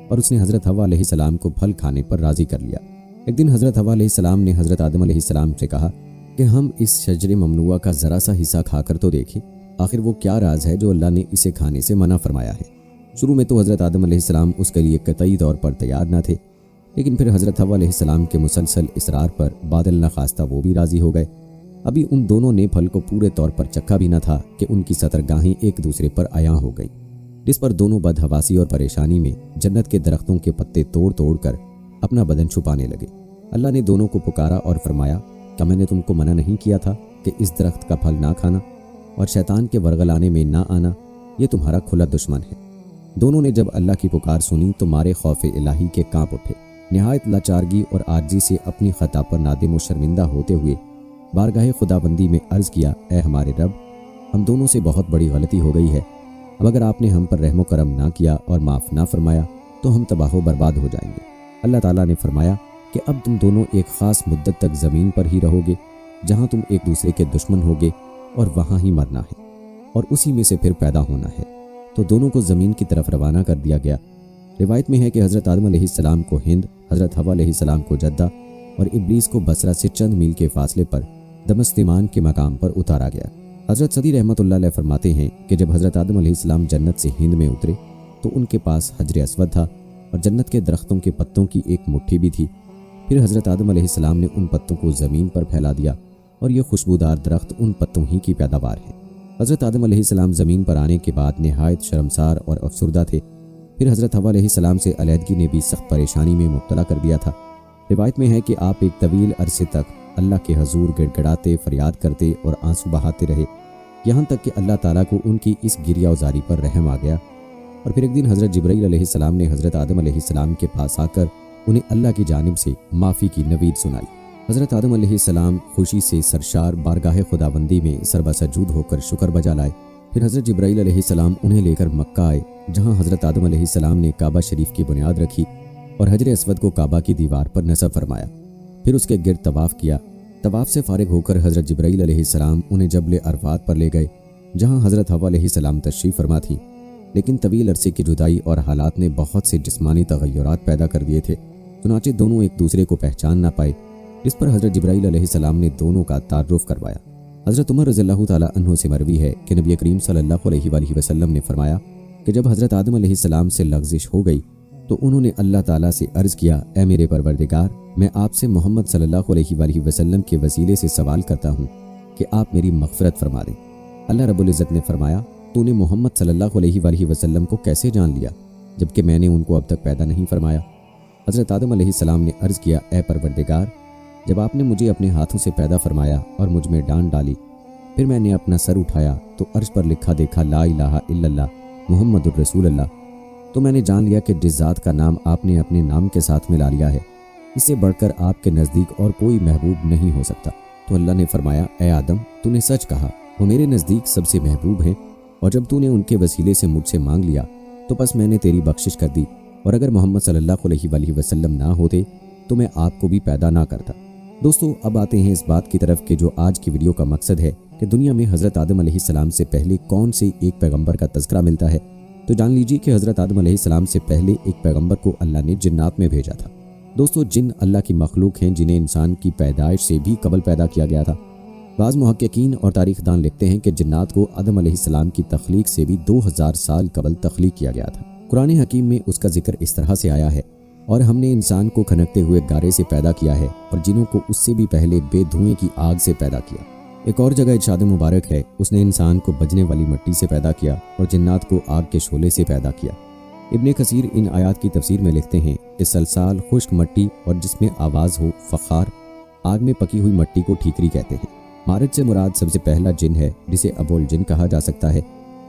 اور اس نے حضرت حوا علیہ السلام کو پھل کھانے پر راضی کر لیا۔ ایک دن حضرت حوا علیہ السلام نے حضرت آدم علیہ السلام سے کہا کہ ہم اس شجر ممنوعہ کا ذرا سا حصہ کھا کر تو دیکھیں، آخر وہ کیا راز ہے جو اللہ نے اسے کھانے سے منع فرمایا ہے۔ شروع میں تو حضرت آدم علیہ السلام اس کے لیے قطعی طور پر تیار نہ تھے، لیکن پھر حضرت حوا علیہ السلام کے مسلسل اصرار پر بادل نہ خواستہ وہ بھی راضی ہو گئے۔ ابھی ان دونوں نے پھل کو پورے طور پر چکھا بھی نہ تھا کہ ان کی سطرگاہیں ایک دوسرے پر عیاں ہو گئیں، جس پر دونوں بدحواسی اور پریشانی میں جنت کے درختوں کے پتے توڑ توڑ کر اپنا بدن چھپانے لگے۔ اللہ نے دونوں کو پکارا اور فرمایا، کیا میں نے تم کو منع نہیں کیا تھا کہ اس درخت کا پھل نہ کھانا اور شیطان کے ورگلانے میں نہ آنا؟ یہ تمہارا کھلا دشمن ہے۔ دونوں نے جب اللہ کی پکار سنی تو مارے خوف الہی کے کانپ اٹھے۔ نہایت لاچارگی اور عاجزی سے اپنی خطا پر نادم و شرمندہ ہوتے ہوئے بارگاہ خداوندی میں عرض کیا، اے ہمارے رب، ہم دونوں سے بہت بڑی غلطی ہو گئی ہے۔ اب اگر آپ نے ہم پر رحم و کرم نہ کیا اور معاف نہ فرمایا تو ہم تباہ و برباد ہو جائیں گے۔ اللہ تعالیٰ نے فرمایا کہ اب تم دونوں ایک خاص مدت تک زمین پر ہی رہو گے، جہاں تم ایک دوسرے کے دشمن ہوگے اور وہاں ہی مرنا ہے اور اسی میں سے پھر پیدا ہونا ہے۔ تو دونوں کو زمین کی طرف روانہ کر دیا گیا۔ روایت میں ہے کہ حضرت آدم علیہ السلام کو ہند، حضرت حوا علیہ السلام کو جدہ اور ابلیس کو بصرہ سے چند میل کے فاصلے پر دمستمان کے مقام پر اتارا گیا۔ حضرت صدی رحمۃ اللہ علیہ فرماتے ہیں کہ جب حضرت آدم علیہ السلام جنت سے ہند میں اترے تو ان کے پاس حجر اسود تھا اور جنت کے درختوں کے پتوں کی ایک مٹھی بھی تھی۔ پھر حضرت آدم علیہ السلام نے ان پتوں کو زمین پر پھیلا دیا اور یہ خوشبودار درخت ان پتوں ہی کی پیداوار ہے۔ حضرت آدم علیہ السلام زمین پر آنے کے بعد نہایت شرمسار اور افسردہ تھے۔ پھر حضرت حوا علیہ السلام سے علیحدگی نے بھی سخت پریشانی میں مبتلا کر دیا تھا۔ روایت میں ہے کہ آپ ایک طویل عرصے تک اللہ کے حضور گڑ گڑاتے، فریاد کرتے اور آنسو بہاتے رہے، یہاں تک کہ اللہ تعالیٰ کو ان کی اس گریہ وزاری پر رحم آ گیا۔ اور پھر ایک دن حضرت جبرائیل علیہ السلام نے حضرت آدم علیہ السلام کے پاس آ کر انہیں اللہ کی جانب سے معافی کی نوید سنائی۔ حضرت آدم علیہ السلام خوشی سے سرشار بارگاہ خداوندی میں سربسجود ہو کر شکر بجا لائے۔ پھر حضرت جبرائیل علیہ السلام انہیں لے کر مکہ آئے، جہاں حضرت آدم علیہ السلام نے کعبہ شریف کی بنیاد رکھی اور حجر اسود کو کعبہ کی دیوار پر نصب فرمایا۔ پھر اس کے گرد طواف کیا۔ طواف سے فارغ ہو کر حضرت جبرائیل علیہ السلام انہیں جبل عرفات پر لے گئے، جہاں حضرت حوا علیہ السلام تشریف فرما تھیں، لیکن طویل عرصے کی جدائی اور حالات نے بہت سے جسمانی تغیرات پیدا کر دیے تھے، چنانچہ دونوں ایک دوسرے کو پہچان نہ پائے، جس پر حضرت جبرائیل علیہ السلام نے دونوں کا تعارف کروایا۔ حضرت عمر رضی اللہ تعالیٰ عنہ سے مروی ہے کہ نبی کریم صلی اللہ علیہ وآلہ وسلم نے فرمایا کہ جب حضرت آدم علیہ السلام سے لغزش ہو گئی تو انہوں نے اللہ تعالیٰ سے عرض کیا، اے میرے پروردگار، میں آپ سے محمد صلی اللہ علیہ وآلہ وسلم کے وسیلے سے سوال کرتا ہوں کہ آپ میری مغفرت فرما دیں۔ اللہ رب العزت نے فرمایا، تو نے محمد صلی اللہ علیہ وآلہ وسلم کو کیسے جان لیا جبکہ میں نے ان کو اب تک پیدا نہیں فرمایا؟ حضرت آدم علیہ السلام نے عرض کیا، اے پروردگار، جب آپ نے مجھے اپنے ہاتھوں سے پیدا فرمایا اور مجھ میں ڈانٹ ڈالی، پھر میں نے اپنا سر اٹھایا تو عرش پر لکھا دیکھا لا الہ الا اللہ محمد الرسول اللہ، تو میں نے جان لیا کہ جس ذات کا نام آپ نے اپنے نام کے ساتھ ملا لیا ہے، اس سے بڑھ کر آپ کے نزدیک اور کوئی محبوب نہیں ہو سکتا۔ تو اللہ نے فرمایا، اے آدم، تو نے سچ کہا، وہ میرے نزدیک سب سے محبوب ہیں، اور جب تو نے ان کے وسیلے سے مجھ سے مانگ لیا تو بس میں نے تیری بخشش کر دی، اور اگر محمد صلی اللہ علیہ وآلہ وسلم نہ ہوتے تو میں آپ کو بھی پیدا نہ کرتا۔ دوستو، اب آتے ہیں اس بات کی طرف کہ جو آج کی ویڈیو کا مقصد ہے کہ دنیا میں حضرت آدم علیہ السلام سے پہلے کون سے ایک پیغمبر کا تذکرہ ملتا ہے۔ تو جان لیجیے کہ حضرت آدم علیہ السلام سے پہلے ایک پیغمبر کو اللہ نے جنات میں بھیجا تھا۔ دوستو، جن اللہ کی مخلوق ہیں جنہیں انسان کی پیدائش سے بھی قبل پیدا کیا گیا تھا، بعض محققین اور تاریخ دان لکھتے ہیں کہ جنات کو آدم علیہ السلام کی تخلیق سے بھی 2000 سال قبل تخلیق کیا گیا تھا۔ قرآن حکیم میں اس کا ذکر اس طرح سے آیا ہے، اور ہم نے انسان کو کھنکتے ہوئے گارے سے پیدا کیا ہے اور جنوں کو اس سے بھی پہلے بے دھوئیں کی آگ سے پیدا کیا۔ ایک اور جگہ ارشاد مبارک ہے، اس نے انسان کو بجنے والی مٹی سے پیدا کیا اور جنات کو آگ کے شعلے سے پیدا کیا۔ ابن کثیر ان آیات کی تفسیر میں لکھتے ہیں کہ سلسال خشک مٹی اور جس میں آواز ہو، فخار، آگ میں پکی ہوئی مٹی کو ٹھیکری کہتے ہیں۔ مارج سے مراد سب سے پہلا جن ہے جسے ابو الجن کہا جا سکتا ہے،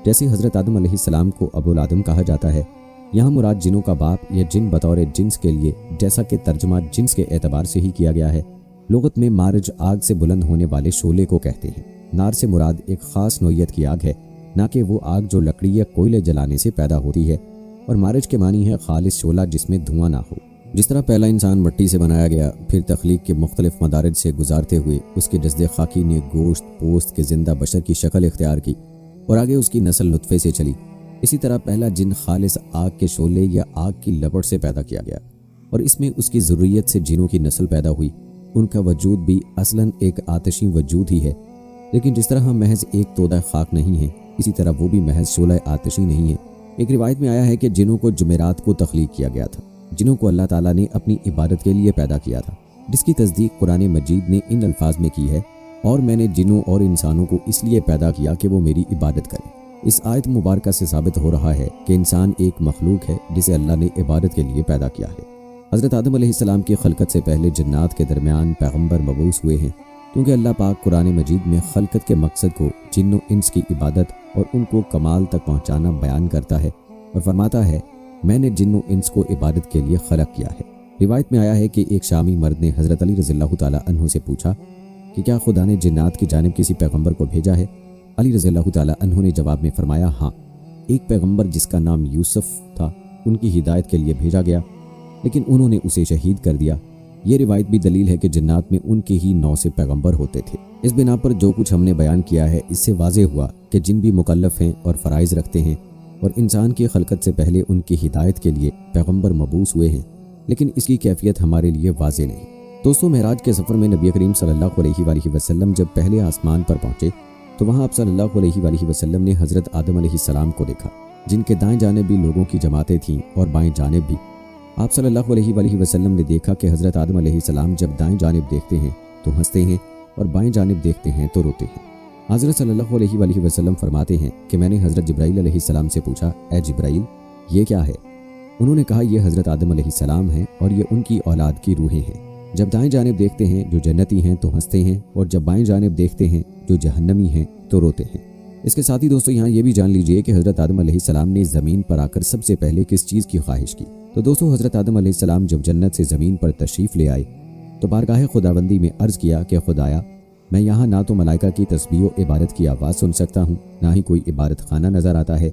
جیسے حضرت آدم علیہ السلام کو ابو الآدم کہا جاتا ہے۔ یہاں مراد جنوں کا باپ یا جن بطور جنس کے لیے، جیسا کہ ترجمہ جنس کے اعتبار سے ہی کیا گیا ہے۔ لغت میں مارج آگ سے بلند ہونے والے شعلے کو کہتے ہیں۔ نار سے مراد ایک خاص نوعیت کی آگ ہے، نہ کہ وہ آگ جو لکڑی یا کوئلے جلانے سے پیدا ہوتی ہے، اور مارج کے معنی ہے خالص شعلہ جس میں دھواں نہ ہو۔ جس طرح پہلا انسان مٹی سے بنایا گیا، پھر تخلیق کے مختلف مدارج سے گزارتے ہوئے اس کے جسد خاکی نے گوشت پوست کے زندہ بشر کی شکل اختیار کی اور آگے اس کی نسل نطفے سے چلی، اسی طرح پہلا جن خالص آگ کے شعلے یا آگ کی لپٹ سے پیدا کیا گیا، اور اس میں اس کی ذریت سے جنوں کی نسل پیدا ہوئی۔ ان کا وجود بھی اصلاً ایک آتشی وجود ہی ہے، لیکن جس طرح ہم محض ایک تودہ خاک نہیں ہیں، اسی طرح وہ بھی محض شعلہ آتشی نہیں ہے۔ ایک روایت میں آیا ہے کہ جنوں کو جمعرات کو تخلیق کیا گیا تھا، جنوں کو اللہ تعالیٰ نے اپنی عبادت کے لیے پیدا کیا تھا، جس کی تصدیق قرآن مجید نے ان الفاظ میں کی ہے، اور میں نے جنوں اور انسانوں کو اس لیے پیدا کیا کہ وہ میری عبادت کریں۔ اس آیت مبارکہ سے ثابت ہو رہا ہے کہ انسان ایک مخلوق ہے جسے اللہ نے عبادت کے لیے پیدا کیا ہے۔ حضرت آدم علیہ السلام کی خلقت سے پہلے جنات کے درمیان پیغمبر مبعوث ہوئے ہیں، کیونکہ اللہ پاک قرآن مجید میں خلقت کے مقصد کو جن و انس کی عبادت اور ان کو کمال تک پہنچانا بیان کرتا ہے اور فرماتا ہے، میں نے جن و انس کو عبادت کے لیے خلق کیا ہے۔ روایت میں آیا ہے کہ ایک شامی مرد نے حضرت علی رضی اللہ تعالیٰ عنہ سے پوچھا کہ کیا خدا نے جنات کی جانب کسی پیغمبر کو بھیجا ہے؟ علی رضی اللہ تعالیٰ عنہ نے جواب میں فرمایا، ہاں، ایک پیغمبر جس کا نام یوسف تھا ان کی ہدایت کے لیے بھیجا گیا، لیکن انہوں نے اسے شہید کر دیا۔ یہ روایت بھی دلیل ہے کہ جنات میں ان کے ہی نو سے پیغمبر ہوتے تھے۔ اس بنا پر جو کچھ ہم نے بیان کیا ہے، اس سے واضح ہوا کہ جن بھی مکلف ہیں اور فرائض رکھتے ہیں، اور انسان کی خلقت سے پہلے ان کی ہدایت کے لیے پیغمبر مبعوث ہوئے ہیں، لیکن اس کی کیفیت ہمارے لیے واضح نہیں۔ دوستو، معراج کے سفر میں نبی کریم صلی اللہ علیہ وآلہ وسلم جب پہلے آسمان پر پہنچے تو وہاں آپ صلی اللہ علیہ وآلہ وسلم نے حضرت آدم علیہ السلام کو دیکھا، جن کے دائیں جانب بھی لوگوں کی جماعتیں تھیں اور بائیں جانب بھی۔ آپ صلی اللہ علیہ وآلہ وسلم نے دیکھا کہ حضرت آدم علیہ السلام جب دائیں جانب دیکھتے ہیں تو ہنستے ہیں اور بائیں جانب دیکھتے ہیں تو روتے ہیں۔ حضرت صلی اللہ علیہ وآلہ وسلم فرماتے ہیں کہ میں نے حضرت جبرائیل علیہ السلام سے پوچھا، اے جبرائیل، یہ کیا ہے؟ انہوں نے کہا، یہ حضرت آدم علیہ السلام ہیں اور یہ ان کی اولاد کی روحیں ہیں۔ جب دائیں جانب دیکھتے ہیں جو جنتی ہیں تو ہنستے ہیں، اور جب بائیں جانب دیکھتے ہیں جو جہنمی ہیں تو روتے ہیں۔ اس کے ساتھ ہی دوستو یہاں یہ بھی جان لیجئے کہ حضرت آدم علیہ السلام نے زمین پر آ کر سب سے پہلے کس چیز کی خواہش کی؟ تو دوستو حضرت آدم علیہ السلام جب جنت سے زمین پر تشریف لے آئے تو بارگاہ خداوندی میں عرض کیا کہ خدایا، میں یہاں نہ تو ملائکہ کی تسبیح و عبادت کی آواز سن سکتا ہوں، نہ ہی کوئی عبادت خانہ نظر آتا ہے،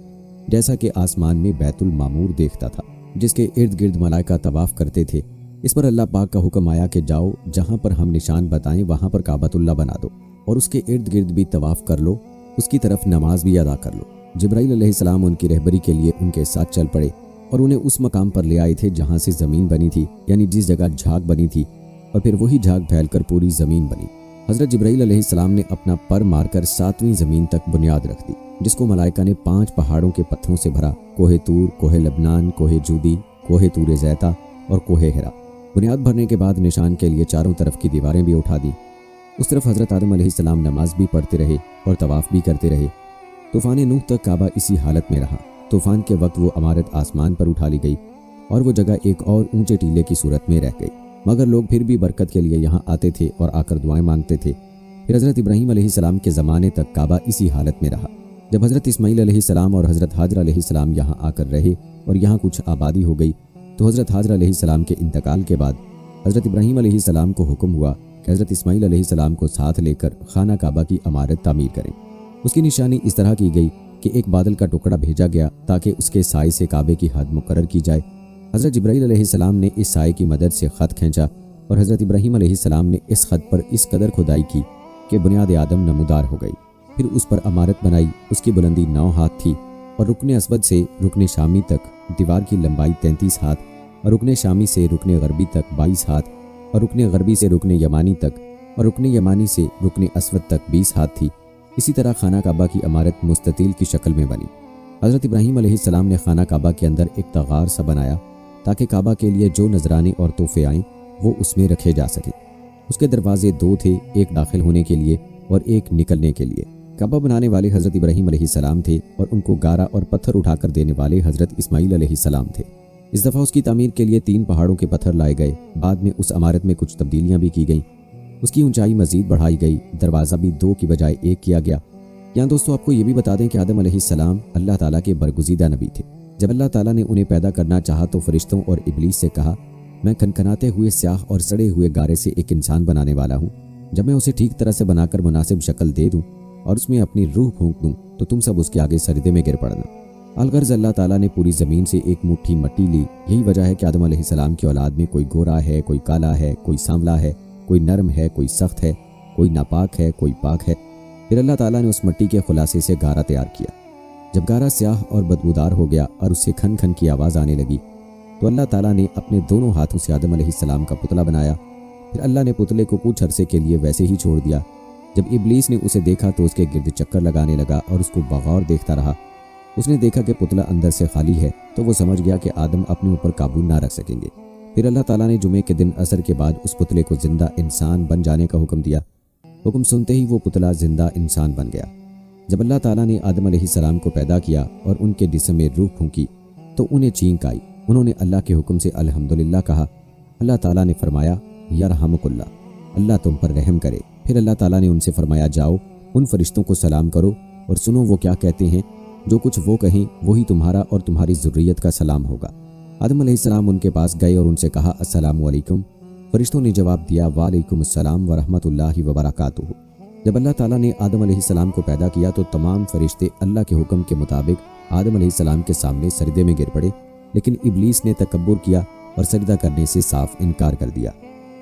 جیسا کہ آسمان میں بیت المعمور دیکھتا تھا جس کے ارد گرد ملائکہ طواف کرتے تھے۔ اس پر اللہ پاک کا حکم آیا کہ جاؤ، جہاں پر ہم نشان بتائیں وہاں پر کعبۃ اللہ بنا دو اور اس کے ارد گرد بھی طواف کر لو، اس کی طرف نماز بھی ادا کر لو۔ جبرائیل علیہ السلام ان کی رہبری کے لیے ان کے ساتھ چل پڑے اور انہیں اس مقام پر لے آئے تھے جہاں سے زمین بنی تھی، یعنی جس جگہ جھاگ بنی تھی، اور پھر وہی جھاگ پھیل کر پوری زمین بنی۔ حضرت جبرائیل علیہ السلام نے اپنا پر مار کر 7ویں زمین تک بنیاد رکھ دی، جس کو ملائکہ نے 5 پہاڑوں کے پتھروں سے بھرا، کوہ طور، کوہ لبنان، کوہ جودی، کوہ طور زیتہ اور کوہ ہرا۔ بنیاد بھرنے کے بعد نشان کے لیے چاروں طرف کی دیواریں بھی اٹھا دیں۔ اس طرف حضرت آدم علیہ السلام نماز بھی پڑھتے رہے اور طواف بھی کرتے رہے۔ طوفان نوح تک کعبہ اسی حالت میں رہا۔ طوفان کے وقت وہ عمارت آسمان پر اٹھا لی گئی اور وہ جگہ ایک اور اونچے ٹیلے کی صورت میں رہ گئی، مگر لوگ پھر بھی برکت کے لیے یہاں آتے تھے اور آ کر دعائیں مانگتے تھے۔ پھر حضرت ابراہیم علیہ السلام کے زمانے تک کعبہ اسی حالت میں رہا۔ جب حضرت اسماعیل علیہ السلام اور حضرت حاجرہ علیہ السلام یہاں آ کر رہے اور یہاں کچھ آبادی ہو گئی تو حضرت حاجرہ علیہ السلام کے انتقال کے بعد حضرت ابراہیم علیہ السلام کو حکم ہوا کہ حضرت اسماعیل علیہ السلام کو ساتھ لے کر خانہ کعبہ کی عمارت تعمیر کریں۔ اس کی نشانی اس طرح کی گئی کہ ایک بادل کا ٹکڑا بھیجا گیا تاکہ اس کے سائے سے کعبے کی حد مقرر کی جائے۔ حضرت جبرائیل علیہ السلام نے اس سائے کی مدد سے خط کھینچا اور حضرت ابراہیم علیہ السلام نے اس خط پر اس قدر کھدائی کی کہ بنیاد آدم نمودار ہو گئی۔ پھر اس پر عمارت بنائی۔ اس کی بلندی 9 ہاتھ تھی اور رکن اسود سے رکن شامی تک دیوار کی لمبائی 33 ہاتھ اور رکن شامی سے رکن غربی تک 22 ہاتھ اور رکن غربی سے رکن یمانی تک اور رکن یمانی سے رکن اسود تک 20 ہاتھ تھی۔ اسی طرح خانہ کعبہ کی عمارت مستطیل کی شکل میں بنی۔ حضرت ابراہیم علیہ السلام نے خانہ کعبہ کے اندر ایک تغار سا بنایا تاکہ کعبہ کے لیے جو نذرانے اور تحفے آئیں وہ اس میں رکھے جا سکیں۔ اس کے دروازے 2 تھے، ایک داخل ہونے کے لیے اور ایک نکلنے کے لیے۔ کعبہ بنانے والے حضرت ابراہیم علیہ السلام تھے اور ان کو گارا اور پتھر اٹھا کر دینے والے حضرت اسماعیل علیہ السلام تھے۔ اس دفعہ اس کی تعمیر کے لیے 3 پہاڑوں کے پتھر لائے گئے۔ بعد میں اس عمارت میں کچھ تبدیلیاں بھی کی گئیں۔ اس کی اونچائی مزید بڑھائی گئی، دروازہ بھی 2 کی بجائے 1 کیا گیا۔ یہاں دوستو آپ کو یہ بھی بتا دیں کہ آدم علیہ السلام اللہ تعالیٰ کے برگزیدہ نبی تھے۔ جب اللہ تعالیٰ نے انہیں پیدا کرنا چاہا تو فرشتوں اور ابلیس سے کہا، میں کھنکھناتے ہوئے سیاہ اور سڑے ہوئے گارے سے ایک انسان بنانے والا ہوں۔ جب میں اسے ٹھیک طرح سے بنا کر مناسب شکل دے دوں اور اس میں اپنی روح پھونک دوں تو تم سب اس کے آگے سجدے میں گر پڑنا۔ الغرض اللہ تعالیٰ نے پوری زمین سے ایک مٹھی مٹی لی۔ یہی وجہ ہے کہ آدم علیہ السلام کی اولاد میں کوئی گورا ہے، کوئی کالا ہے، کوئی سانولا ہے، کوئی نرم ہے، کوئی سخت ہے، کوئی ناپاک ہے، کوئی پاک ہے۔ پھر اللہ تعالیٰ نے اس مٹی کے خلاصے سے گارا تیار کیا۔ جب گارا سیاہ اور بدبودار ہو گیا اور اس سے کھن کھن کی آواز آنے لگی تو اللہ تعالیٰ نے اپنے دونوں ہاتھوں سے آدم علیہ السلام کا پتلا بنایا۔ پھر اللہ نے پتلے کو کچھ عرصے کے لیے ویسے ہی چھوڑ دیا۔ جب ابلیس نے اسے دیکھا تو اس کے گرد چکر لگانے لگا اور اس کو بغور دیکھتا رہا۔ اس نے دیکھا کہ پتلا اندر سے خالی ہے تو وہ سمجھ گیا کہ آدم اپنے اوپر قابو نہ رکھ سکیں گے۔ پھر اللہ تعالیٰ نے جمعے کے دن عصر کے بعد اس پتلے کو زندہ انسان بن جانے کا حکم دیا۔ حکم سنتے ہی وہ پتلا زندہ انسان بن گیا۔ جب اللہ تعالیٰ نے آدم علیہ السلام کو پیدا کیا اور ان کے جسم میں روح پھونکی تو انہیں چینک آئی۔ انہوں نے اللہ کے حکم سے الحمدللہ کہا۔ اللہ تعالیٰ نے فرمایا، یرحمک اللہ، اللہ تم پر رحم کرے۔ پھر اللہ تعالیٰ نے ان سے فرمایا، جاؤ ان فرشتوں کو سلام کرو اور سنو وہ کیا کہتے ہیں، جو کچھ وہ کہیں وہی تمہارا اور تمہاری ذریت کا سلام ہوگا۔ آدم علیہ السلام ان کے پاس گئے اور ان سے کہا، السلام علیکم۔ فرشتوں نے جواب دیا، وعلیکم السلام ورحمۃ اللہ وبرکاتہ۔ جب اللہ تعالیٰ نے آدم علیہ السلام کو پیدا کیا تو تمام فرشتے اللہ کے حکم کے مطابق آدم علیہ السلام کے سامنے سجدے میں گر پڑے، لیکن ابلیس نے تکبر کیا اور سجدہ کرنے سے صاف انکار کر دیا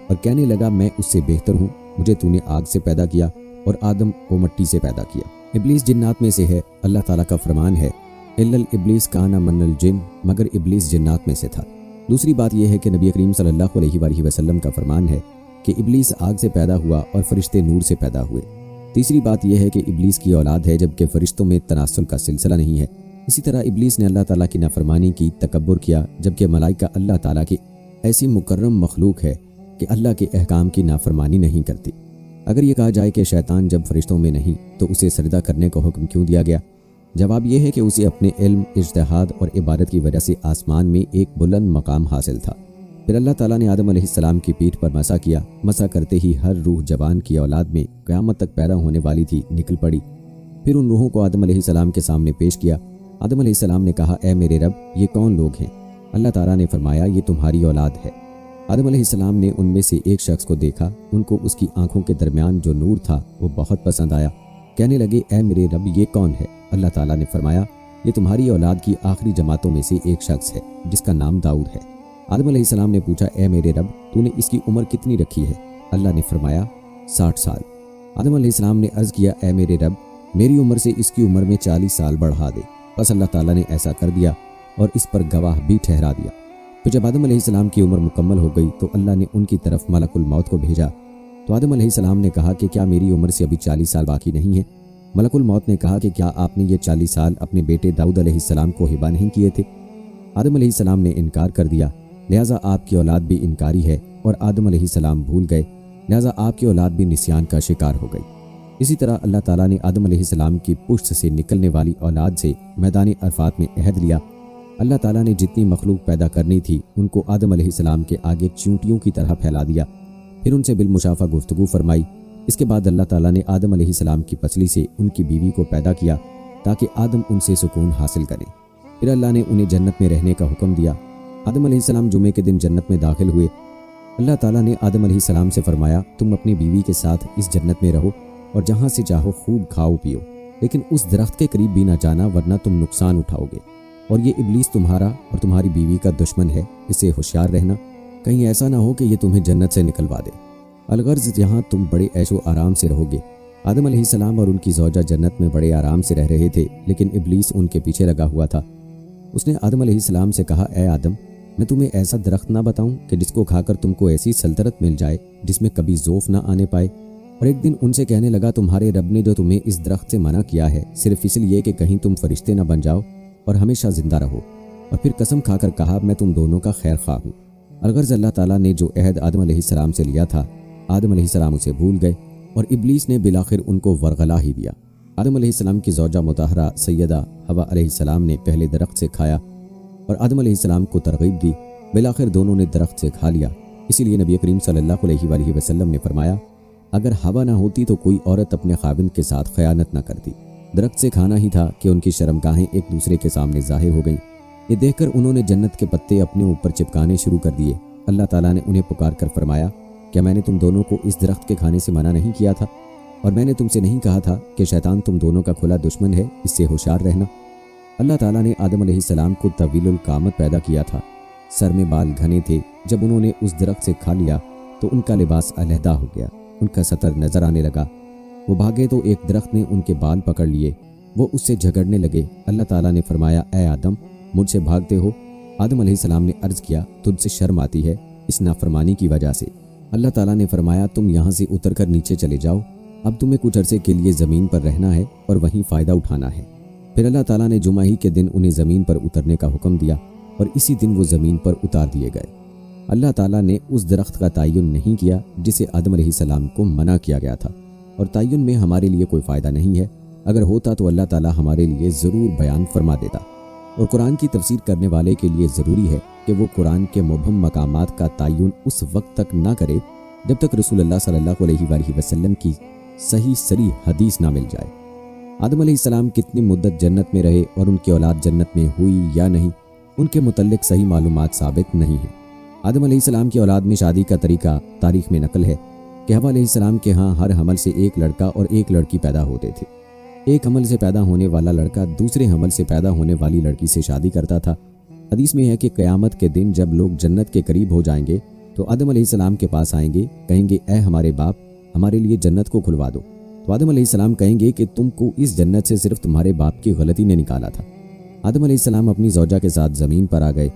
اور کہنے لگا، میں اس سے بہتر ہوں، مجھے تو نے آگ سے پیدا کیا اور آدم کو مٹی سے پیدا کیا۔ ابلیس جنات میں سے ہے۔ اللہ تعالیٰ کا فرمان ہے، الا الابلیس کان من الجن، مگر ابلیس جنات میں سے تھا۔ دوسری بات یہ ہے کہ نبی کریم صلی اللہ علیہ وآلہ وسلم کا فرمان ہے کہ ابلیس آگ سے پیدا ہوا اور فرشتے نور سے پیدا ہوئے۔ تیسری بات یہ ہے کہ ابلیس کی اولاد ہے جبکہ فرشتوں میں تناسل کا سلسلہ نہیں ہے۔ اسی طرح ابلیس نے اللہ تعالیٰ کی نافرمانی کی، تکبر کیا، جبکہ ملائکہ اللہ تعالیٰ کی ایسی مکرم مخلوق ہے کہ اللہ کے احکام کی نافرمانی نہیں کرتی۔ اگر یہ کہا جائے کہ شیطان جب فرشتوں میں نہیں تو اسے سجدہ کرنے کا حکم کیوں دیا گیا؟ جواب یہ ہے کہ اسے اپنے علم، اجتہاد اور عبادت کی وجہ سے آسمان میں ایک بلند مقام حاصل تھا۔ پھر اللہ تعالیٰ نے آدم علیہ السلام کی پیٹھ پر مسح کیا۔ مسح کرتے ہی ہر روح جوان کی اولاد میں قیامت تک پیدا ہونے والی تھی نکل پڑی۔ پھر ان روحوں کو آدم علیہ السلام کے سامنے پیش کیا۔ آدم علیہ السلام نے کہا، اے میرے رب، یہ کون لوگ ہیں؟ اللہ تعالیٰ نے فرمایا، یہ تمہاری اولاد ہے۔ آدم علیہ السلام نے ان میں سے ایک شخص کو دیکھا۔ ان کو اس کی آنکھوں کے درمیان جو نور تھا وہ بہت پسند آیا۔ کہنے لگے، اے میرے رب، یہ کون ہے؟ اللہ تعالیٰ نے فرمایا، یہ تمہاری اولاد کی آخری جماعتوں میں سے ایک شخص ہے جس کا نام داؤد ہے۔ آدم علیہ السلام نے پوچھا، اے میرے رب، تو نے اس کی عمر کتنی رکھی ہے؟ اللہ نے فرمایا، 60 سال۔ آدم علیہ السلام نے عرض کیا، اے میرے رب، میری عمر سے اس کی عمر میں 40 سال بڑھا دے۔ بس اللہ تعالیٰ نے ایسا کر دیا اور اس پر گواہ بھی ٹھہرا دیا۔ تو جب آدم علیہ السلام کی عمر مکمل ہو گئی تو اللہ نے ان کی طرف ملک الموت کو بھیجا۔ تو آدم علیہ السلام نے کہا کہ کیا میری عمر سے ابھی 40 سال باقی نہیں ہے؟ ملک الموت نے کہا کہ کیا آپ نے یہ 40 سال اپنے بیٹے داؤد علیہ السلام کو ہبہ نہیں کیے تھے؟ آدم علیہ السلام نے انکار کر دیا، لہٰذا آپ کی اولاد بھی انکاری ہے، اور آدم علیہ السلام بھول گئے، لہٰذا آپ کی اولاد بھی نسیان کا شکار ہو گئی۔ اسی طرح اللہ تعالیٰ نے آدم علیہ السلام کی پشت سے نکلنے والی اولاد سے میدان عرفات میں عہد لیا۔ اللہ تعالیٰ نے جتنی مخلوق پیدا کرنی تھی ان کو آدم علیہ السلام کے آگے چیونٹیوں کی طرح پھیلا دیا، پھر ان سے بالمشافہ گفتگو فرمائی۔ اس کے بعد اللہ تعالیٰ نے آدم علیہ السلام کی پسلی سے ان کی بیوی کو پیدا کیا تاکہ آدم ان سے سکون حاصل کرے۔ پھر اللہ نے انہیں جنت میں رہنے کا حکم دیا۔ آدم علیہ السلام جمعے کے دن جنت میں داخل ہوئے۔ اللہ تعالیٰ نے آدم علیہ السلام سے فرمایا، تم اپنی بیوی کے ساتھ اس جنت میں رہو اور جہاں سے چاہو خوب کھاؤ پیو، لیکن اس درخت کے قریب بھی نہ جانا ورنہ تم نقصان اٹھاؤ گے، اور یہ ابلیس تمہارا اور تمہاری بیوی کا دشمن ہے، اسے ہوشیار رہنا، کہیں ایسا نہ ہو کہ یہ تمہیں جنت سے نکلوا دے۔ الغرض یہاں تم بڑے عیش و آرام سے رہو گے۔ آدم علیہ السلام اور ان کی زوجہ جنت میں بڑے آرام سے رہ رہے تھے، لیکن ابلیس ان کے پیچھے لگا ہوا تھا۔ اس نے آدم علیہ السلام سے کہا، اے آدم، میں تمہیں ایسا درخت نہ بتاؤں کہ جس کو کھا کر تم کو ایسی سلطنت مل جائے جس میں کبھی ذوف نہ آنے پائے؟ اور ایک دن ان سے کہنے لگا، تمہارے رب نے جو تمہیں اس درخت سے منع کیا ہے صرف اس لیے کہ کہیں تم فرشتے نہ بن جاؤ اور ہمیشہ زندہ رہو۔ اور پھر قسم کھا کر کہا، میں تم دونوں کا خیر خواہ ہوں۔ الغرض اللہ تعالیٰ نے جو عہد آدم علیہ السلام سے لیا تھا، آدم علیہ السلام اسے بھول گئے اور ابلیس نے بالآخر ان کو ورغلا ہی دیا۔ آدم علیہ السلام کی زوجہ مطہرہ سیدہ حوا علیہ السلام نے پہلے درخت سے کھایا اور آدم علیہ السلام کو ترغیب دی، بالآخر دونوں نے درخت سے کھا لیا۔ اسی لیے نبی کریم صلی اللہ علیہ وآلہ وسلم نے فرمایا، اگر حوا نہ ہوتی تو کوئی عورت اپنے خاوند کے ساتھ خیانت نہ کرتی۔ درخت سے کھانا ہی تھا کہ ان کی شرمگاہیں ایک دوسرے کے سامنے ظاہر ہو گئیں۔ یہ دیکھ کر انہوں نے جنت کے پتے اپنے اوپر چپکانے شروع کر دیے۔ اللہ تعالیٰ نے انہیں پکار کر فرمایا، کیا میں نے تم دونوں کو اس درخت کے کھانے سے منع نہیں کیا تھا؟ اور میں نے تم سے نہیں کہا تھا کہ شیطان تم دونوں کا کھلا دشمن ہے، اس سے ہوشیار رہنا؟ اللہ تعالیٰ نے آدم علیہ السلام کو طویل القامت پیدا کیا تھا، سر میں بال گھنے تھے۔ جب انہوں نے اس درخت سے کھا لیا تو ان کا لباس علیحدہ ہو گیا، ان کا سطر نظر آنے لگا۔ وہ بھاگے تو ایک درخت نے ان کے بال پکڑ لیے، وہ اس سے جھگڑنے لگے۔ اللہ تعالیٰ نے فرمایا، اے آدم، مجھ سے بھاگتے ہو؟ آدم علیہ السلام نے عرض کیا، تجھ سے شرم آتی ہے اس نافرمانی کی وجہ سے۔ اللہ تعالیٰ نے فرمایا، تم یہاں سے اتر کر نیچے چلے جاؤ، اب تمہیں کچھ عرصے کے لیے زمین پر رہنا ہے اور وہیں فائدہ اٹھانا ہے۔ پھر اللہ تعالیٰ نے جمعہ ہی کے دن انہیں زمین پر اترنے کا حکم دیا اور اسی دن وہ زمین پر اتار دیے گئے۔ اللہ تعالیٰ نے اس درخت کا تعین نہیں کیا جسے آدم علیہ السلام کو منع کیا گیا تھا، اور تعین میں ہمارے لیے کوئی فائدہ نہیں ہے۔ اگر ہوتا تو اللہ تعالیٰ ہمارے لیے ضرور بیان فرما دیتا۔ اور قرآن کی تفسیر کرنے والے کے لیے ضروری ہے کہ وہ قرآن کے مبہم مقامات کا تعین اس وقت تک نہ کرے جب تک رسول اللہ صلی اللہ علیہ وآلہ وسلم کی صحیح صریح حدیث نہ مل جائے۔ آدم علیہ السلام کتنی مدت جنت میں رہے اور ان کی اولاد جنت میں ہوئی یا نہیں، ان کے متعلق صحیح معلومات ثابت نہیں ہیں۔ آدم علیہ السلام کی اولاد میں شادی کا طریقہ تاریخ میں نقل ہے کہ حوا علیہ السلام کے ہاں ہر حمل سے ایک لڑکا اور ایک لڑکی پیدا ہوتے تھے۔ ایک حمل سے پیدا ہونے والا لڑکا دوسرے حمل سے پیدا ہونے والی لڑکی سے شادی کرتا تھا۔ حدیث میں ہے کہ قیامت کے دن جب لوگ جنت کے قریب ہو جائیں گے تو آدم علیہ السلام کے پاس آئیں گے، کہیں گے، اے ہمارے باپ، ہمارے لیے جنت کو کھلوا دو۔ تو آدم علیہ السلام کہیں گے کہ تم کو اس جنت سے صرف تمہارے باپ کی غلطی نے نکالا تھا۔ آدم علیہ السلام اپنی زوجہ کے ساتھ زمین پر آ گئے۔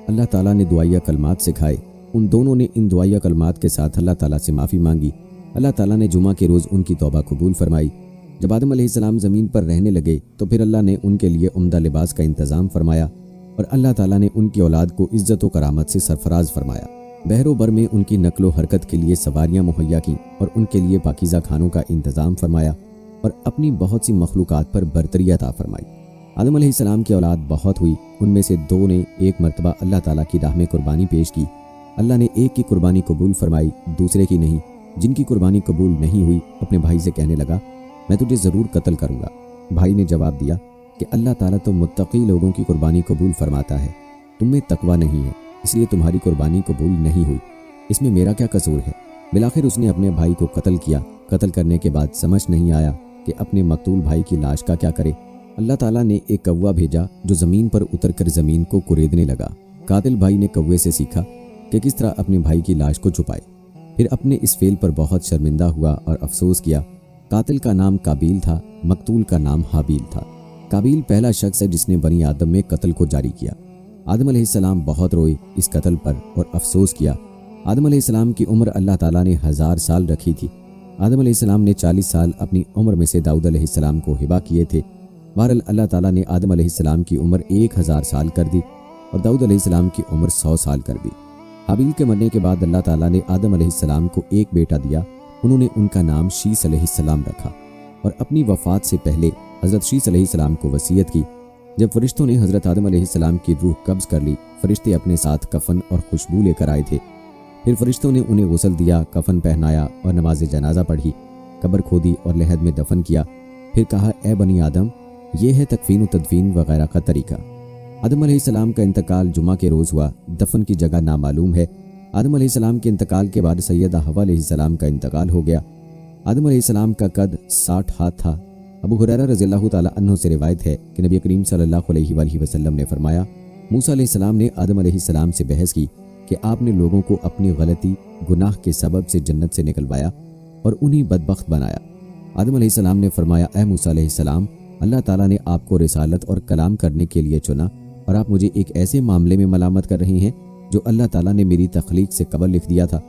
اللہ تعالیٰ نے دعائیہ کلمات سکھائے، ان دونوں نے ان دعائیہ کلمات کے ساتھ اللہ تعالیٰ سے معافی مانگی۔ اللہ تعالیٰ نے جمعہ کے روز ان کی توبہ قبول فرمائی۔ جب آدم علیہ السلام زمین پر رہنے لگے تو پھر اللہ نے ان کے لیے عمدہ لباس کا انتظام فرمایا، اور اللہ تعالیٰ نے ان کی اولاد کو عزت و کرامت سے سرفراز فرمایا۔ بحر و بر میں ان کی نقل و حرکت کے لیے سواریاں مہیا کیں اور ان کے لیے پاکیزہ کھانوں کا انتظام فرمایا، اور اپنی بہت سی مخلوقات پر برتری عطا فرمائی۔ آدم علیہ السلام کی اولاد بہت ہوئی، ان میں سے دو نے ایک مرتبہ اللہ تعالیٰ کی راہ میں قربانی پیش کی۔ اللہ نے ایک کی قربانی قبول فرمائی، دوسرے کی نہیں۔ جن کی قربانی قبول نہیں ہوئی اپنے بھائی سے کہنے لگا، میں تجھے ضرور قتل کروں گا۔ بھائی نے جواب دیا کہ اللہ تعالیٰ تو متقی لوگوں کی قربانی قبول فرماتا ہے، تم میں تقویٰ نہیں ہے، اس لیے تمہاری قربانی قبول نہیں ہوئی، اس میں میرا کیا قصور ہے؟ بالآخر اس نے اپنے بھائی کو قتل کیا۔ قتل کرنے کے بعد سمجھ نہیں آیا کہ اپنے مقتول بھائی کی لاش کا کیا کرے۔ اللہ تعالیٰ نے ایک کوہ بھیجا جو زمین پر اتر کر زمین کو کوریدنے لگا۔ قاتل بھائی نے کوے سے سیکھا کہ کس طرح اپنے بھائی کی لاش کو چھپائے، پھر اپنے اس فعل پر بہت شرمندہ ہوا اور افسوس کیا۔ قاتل کا نام قابیل تھا، مقتول کا نام حابیل تھا۔ قابیل پہلا شخص ہے جس نے بنی آدم میں قتل کو جاری کیا۔ آدم علیہ السلام بہت روئے اس قتل پر اور افسوس کیا۔ آدم علیہ السلام کی عمر اللہ تعالیٰ نے 1000 سال رکھی تھی۔ آدم علیہ السلام نے 40 سال اپنی عمر میں سے داؤد علیہ السلام کو ہبہ کیے تھے۔ بہرحال اللہ تعالیٰ نے آدم علیہ السلام کی عمر 1000 سال کر دی اور داؤد علیہ السلام کی عمر 100 سال کر دی۔ حابیل کے مرنے کے بعد اللہ تعالیٰ نے آدم علیہ السلام کو ایک بیٹا دیا، انہوں نے ان کا نام شیس علیہ السلام رکھا، اور اپنی وفات سے پہلے حضرت شیس علیہ السلام کو وصیت کی۔ جب فرشتوں نے حضرت آدم علیہ السلام کی روح قبض کر لی، فرشتے اپنے ساتھ کفن اور خوشبو لے کر آئے تھے۔ پھر فرشتوں نے انہیں غسل دیا، کفن پہنایا اور نماز جنازہ پڑھی، قبر کھودی اور لحد میں دفن کیا۔ پھر کہا، اے بنی آدم، یہ ہے تکفین و تدفین وغیرہ کا طریقہ۔ آدم علیہ السلام کا انتقال جمعہ کے روز ہوا، دفن کی جگہ نامعلوم ہے۔ آدم علیہ السلام کے انتقال کے بعد سیدہ حوا علیہ السلام کا انتقال ہو گیا۔ آدم علیہ السلام کا قد 60 ہاتھ تھا۔ ابو ہریرہ رضی اللہ تعالیٰ عنہ سے روایت ہے کہ نبی کریم صلی اللہ علیہ وآلہ وسلم نے فرمایا، موسیٰ علیہ السلام نے آدم علیہ السلام سے بحث کی کہ آپ نے لوگوں کو اپنی غلطی گناہ کے سبب سے جنت سے نکلوایا اور انہیں بدبخت بنایا۔ آدم علیہ السلام نے فرمایا، اے موسیٰ علیہ السلام، اللہ تعالیٰ نے آپ کو رسالت اور کلام کرنے کے لیے چنا، اور آپ مجھے ایک ایسے معاملے میں ملامت کر رہے ہیں جو اللہ تعالیٰ نے میری تخلیق سے قبل لکھ دیا تھا۔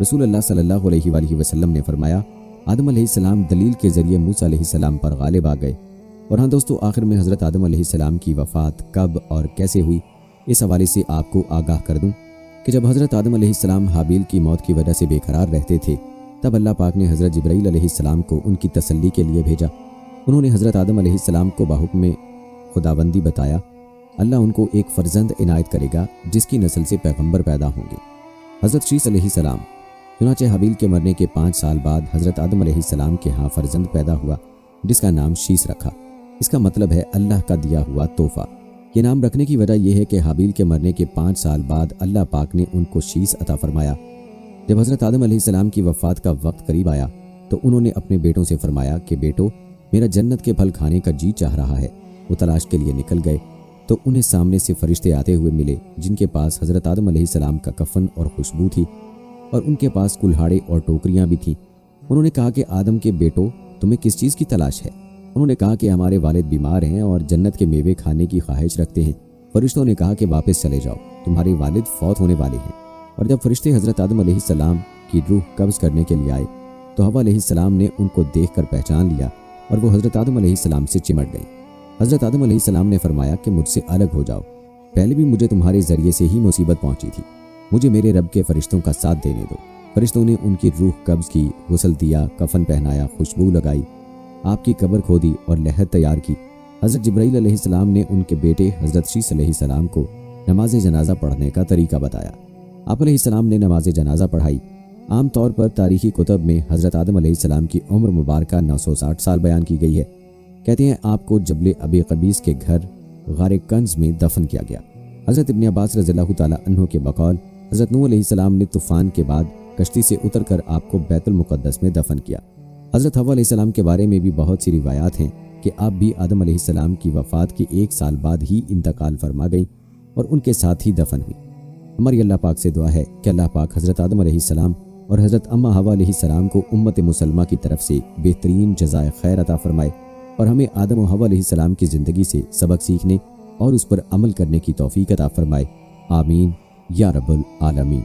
رسول اللہ صلی اللہ علیہ وآلہ وسلم نے فرمایا آدم علیہ السلام دلیل کے ذریعے موسیٰ علیہ السلام پر غالب آ گئے۔ اور ہاں دوستو، آخر میں حضرت آدم علیہ السلام کی وفات کب اور کیسے ہوئی، اس حوالے سے آپ کو آگاہ کر دوں کہ جب حضرت آدم علیہ السلام حابیل کی موت کی وجہ سے بے قرار رہتے تھے، تب اللہ پاک نے حضرت جبرائیل علیہ السلام کو ان کی تسلی کے لیے بھیجا۔ انہوں نے حضرت آدم علیہ السلام کو بحکم خداوندی بتایا اللہ ان کو ایک فرزند عنایت کرے گا جس کی نسل سے پیغمبر پیدا ہوں گے، حضرت شیس علیہ السلام۔ چنانچہ حابیل کے مرنے کے 5 سال بعد حضرت آدم علیہ السلام کے ہاں فرزند پیدا ہوا جس کا نام شیس رکھا۔ اس کا مطلب ہے اللہ کا دیا ہوا تحفہ۔ یہ نام رکھنے کی وجہ یہ ہے کہ حابیل کے مرنے کے 5 سال بعد اللہ پاک نے ان کو شیس عطا فرمایا۔ جب حضرت آدم علیہ السلام کی وفات کا وقت قریب آیا تو انہوں نے اپنے بیٹوں سے فرمایا کہ بیٹو، میرا جنت کے پھل کھانے کا جی چاہ رہا ہے۔ وہ تلاش کے لیے نکل گئے تو انہیں سامنے سے فرشتے آتے ہوئے ملے جن کے پاس حضرت آدم علیہ السلام کا کفن اور خوشبو تھی، اور ان کے پاس کلہاڑے اور ٹوکریاں بھی تھیں۔ انہوں نے کہا کہ آدم کے بیٹو، تمہیں کس چیز کی تلاش ہے؟ انہوں نے کہا کہ ہمارے والد بیمار ہیں اور جنت کے میوے کھانے کی خواہش رکھتے ہیں۔ فرشتوں نے کہا کہ واپس چلے جاؤ، تمہارے والد فوت ہونے والے ہیں۔ اور جب فرشتے حضرت آدم علیہ السلام کی روح قبض کرنے کے لیے آئے تو حوا علیہ السلام نے ان کو دیکھ کر پہچان لیا اور وہ حضرت آدم علیہ السلام سے چمٹ گئیں۔ حضرت آدم علیہ السلام نے فرمایا کہ مجھ سے الگ ہو جاؤ، پہلے بھی مجھے تمہارے ذریعے سے ہی مصیبت پہنچی تھی، مجھے میرے رب کے فرشتوں کا ساتھ دینے دو۔ فرشتوں نے ان کی روح قبض کی، غسل دیا، کفن پہنایا، خوشبو لگائی، آپ کی قبر کھودی اور لحد تیار کی۔ حضرت جبرائیل علیہ السلام نے ان کے بیٹے حضرت شیس علیہ السلام کو نماز جنازہ پڑھنے کا طریقہ بتایا۔ آپ علیہ السلام نے نماز جنازہ پڑھائی۔ عام طور پر تاریخی کتب میں حضرت آدم علیہ السلام کی عمر مبارکہ 960 سال بیان کی گئی ہے۔ کہتے ہیں آپ کو جبل ابی قبیس کے گھر غار کنز میں دفن کیا گیا۔ حضرت ابن عباس رضی اللہ تعالیٰ عنہ کے بقول حضرت نوح علیہ السلام نے طوفان کے بعد کشتی سے اتر کر آپ کو بیت المقدس میں دفن کیا۔ حضرت حوا علیہ السلام کے بارے میں بھی بہت سی روایات ہیں کہ آپ بھی آدم علیہ السلام کی وفات کے 1 سال بعد ہی انتقال فرما گئیں اور ان کے ساتھ ہی دفن ہوئی۔ ہماری اللہ پاک سے دعا ہے کہ اللہ پاک حضرت آدم علیہ السلام اور حضرت اماں حوا علیہ السلام کو امت مسلمہ کی طرف سے بہترین جزائے خیر عطا فرمائے اور ہمیں آدم و حوا علیہ السلام کی زندگی سے سبق سیکھنے اور اس پر عمل کرنے کی توفیق عطا فرمائے۔ آمین یا رب العالمین۔